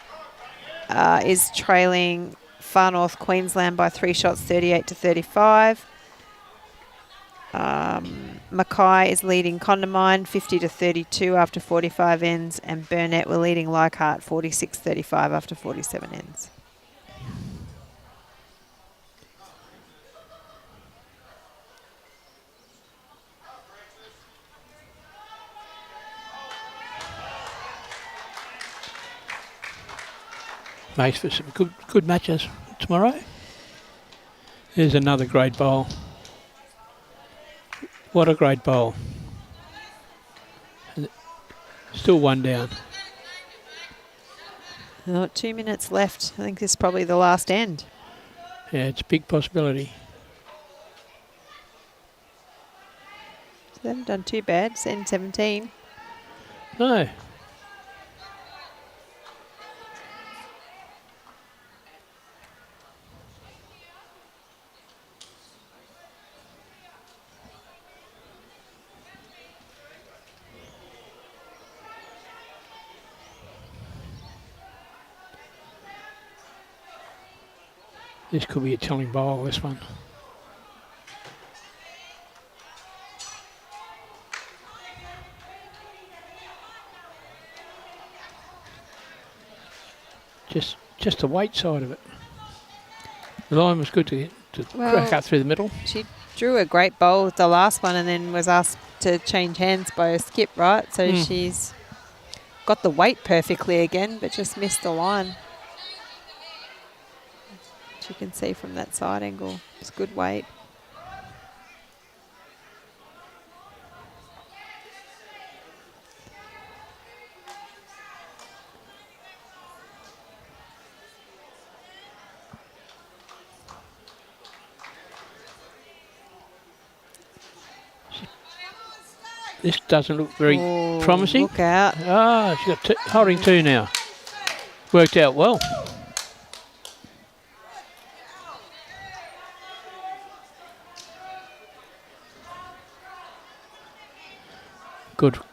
is trailing Far North Queensland by 3 shots, 38 to 35. Mackay is leading Condamine 50 to 32 after 45 ends, and Burnett were leading Leichhardt 46-35 after 47 ends. Makes for some good matches tomorrow. Here's another great bowl. What a great bowl. Still one down. Oh, 2 minutes left. I think this is probably the last end. Yeah, it's a big possibility. So they haven't done too bad. It's end 17. No. This could be a telling bowl, this one. Just the weight side of it. The line was good to crack up through the middle. She drew a great bowl with the last one and then was asked to change hands by a skip, right? So she's got the weight perfectly again, but just missed the line. You can see from that side angle. It's good weight. This doesn't look very promising. Look out. Ah, she's got holding two now. Worked out well.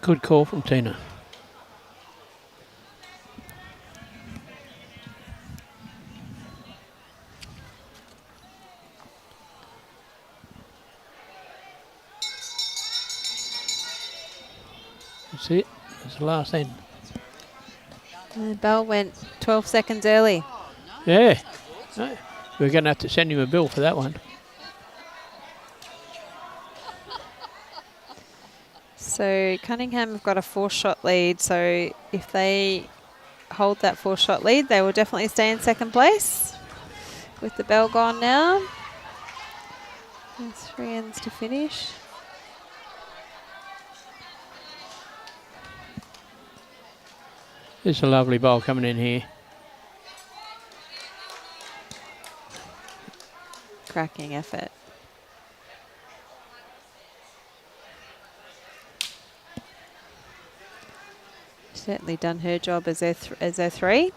Good call from Tina. That's it. That's the last end. The bell went 12 seconds early. Yeah. No, we're going to have to send him a bill for that one. So Cunningham have got a 4-shot lead. So if they hold that 4-shot lead, they will definitely stay in second place. With the bell gone now. There's 3 ends to finish. There's a lovely bowl coming in here. Cracking effort. Certainly done her job as her 3.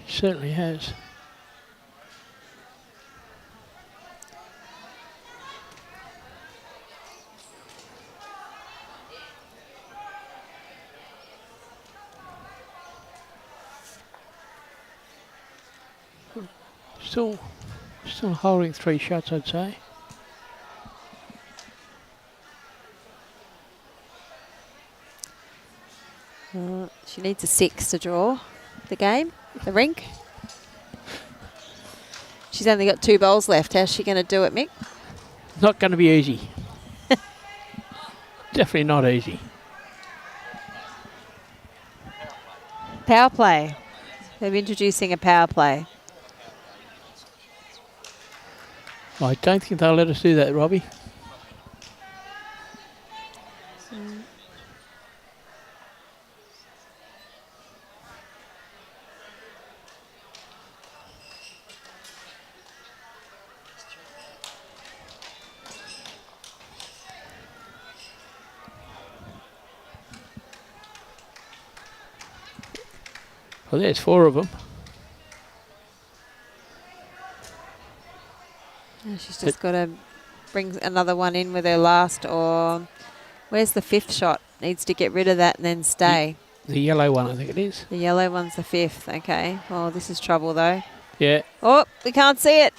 Certainly has. Still holding 3 shots, I'd say. She needs a 6 to draw the game, the rink. She's only got 2 bowls left. How's she going to do it, Mick? Not going to be easy. Definitely not easy. Power play. They're introducing a power play. I don't think they'll let us do that, Robbie. Well, there's 4 of them. She's just got to bring another one in with her last, or where's the 5th shot? Needs to get rid of that and then stay. The yellow one, I think it is. The yellow one's the 5th. Okay. Oh, this is trouble though. Yeah. Oh, we can't see it.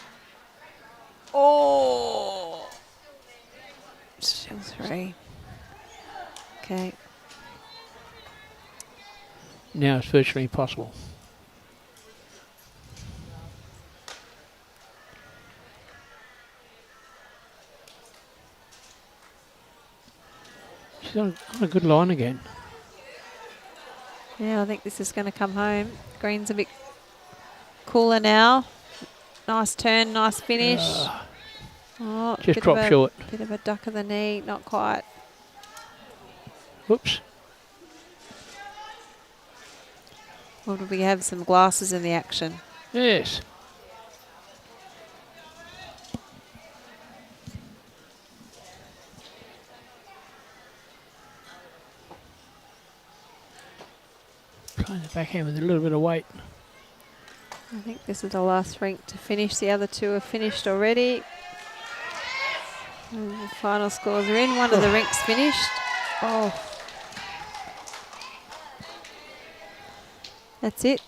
Oh. Still 3. Okay. Now it's virtually impossible. She's on a good line again. Yeah, I think this is going to come home. Green's a bit cooler now. Nice turn, nice finish. Oh, Just dropped short. Bit of a duck of the knee, not quite. Whoops. Or do we have some glasses in the action? Yes. Playing the backhand with a little bit of weight. I think this is the last rink to finish. The other 2 are finished already. And the final scores are in. One of the rinks finished. Oh. That's it.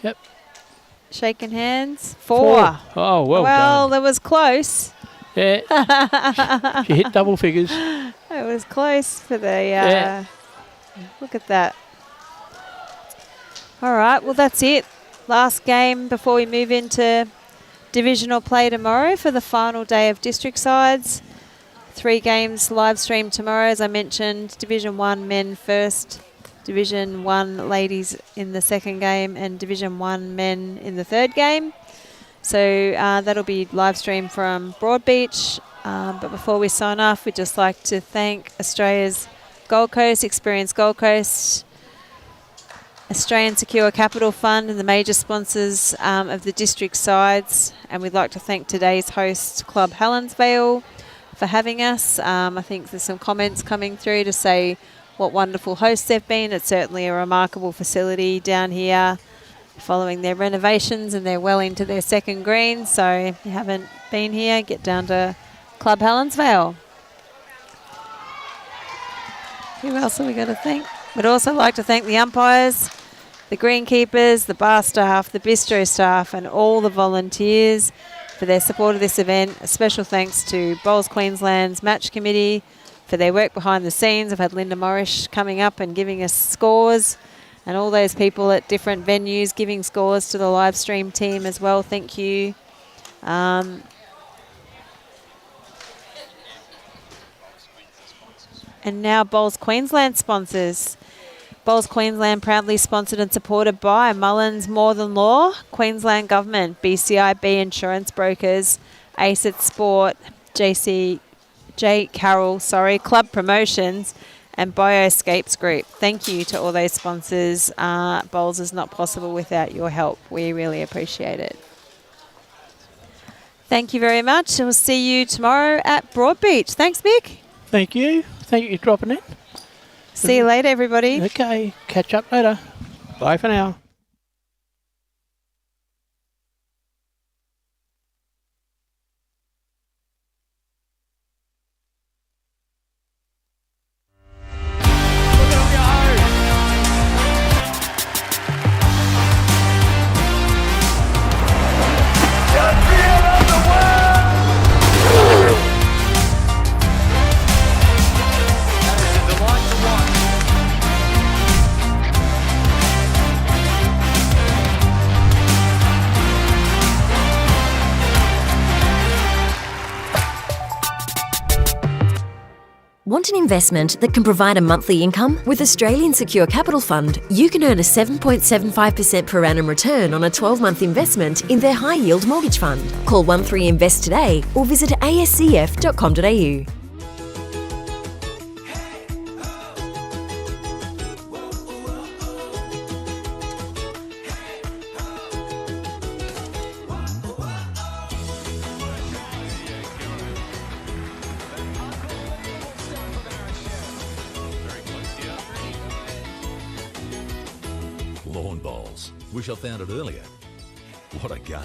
Yep. Shaking hands. 4. Oh, well Well, done. that was close. Yeah. She hit double figures. It was close for the... Yeah. Look at that. All right, well, that's it. Last game before we move into divisional play tomorrow for the final day of district sides. 3 games live stream tomorrow, as I mentioned. Division 1 men first, Division 1 ladies in the second game, and Division 1 men in the third game. So that'll be live stream from Broadbeach. But before we sign off, we'd just like to thank Australia's Gold Coast, Experience Gold Coast, Australian Secure Capital Fund, and the major sponsors of the district sides. And we'd like to thank today's host, Club Helensvale, for having us. I think there's some comments coming through to say what wonderful hosts they've been. It's certainly a remarkable facility down here following their renovations, and they're well into their second green. So if you haven't been here, get down to Club Helensvale. Who else have we got to thank? We'd also like to thank the umpires, the greenkeepers, the bar staff, the bistro staff, and all the volunteers for their support of this event. A special thanks to Bowls Queensland's match committee for their work behind the scenes. I've had Linda Morrish coming up and giving us scores, and all those people at different venues giving scores to the live stream team as well. Thank you. And now Bowls Queensland sponsors. Bowls Queensland proudly sponsored and supported by Mullins More Than Law, Queensland Government, BCIB Insurance Brokers, ACIT Sport, J. Carroll, Club Promotions, and Bioscapes Group. Thank you to all those sponsors. Bowls is not possible without your help. We really appreciate it. Thank you very much, and we'll see you tomorrow at Broadbeach. Thanks, Mick. Thank you. Thank you for dropping in. See you later, everybody. Okay. Catch up later. Bye for now. Want an investment that can provide a monthly income? With Australian Secure Capital Fund, you can earn a 7.75% per annum return on a 12-month investment in their high-yield mortgage fund. Call 13invest today or visit ascf.com.au. Lawn bowls. Wish I found it earlier. What a game.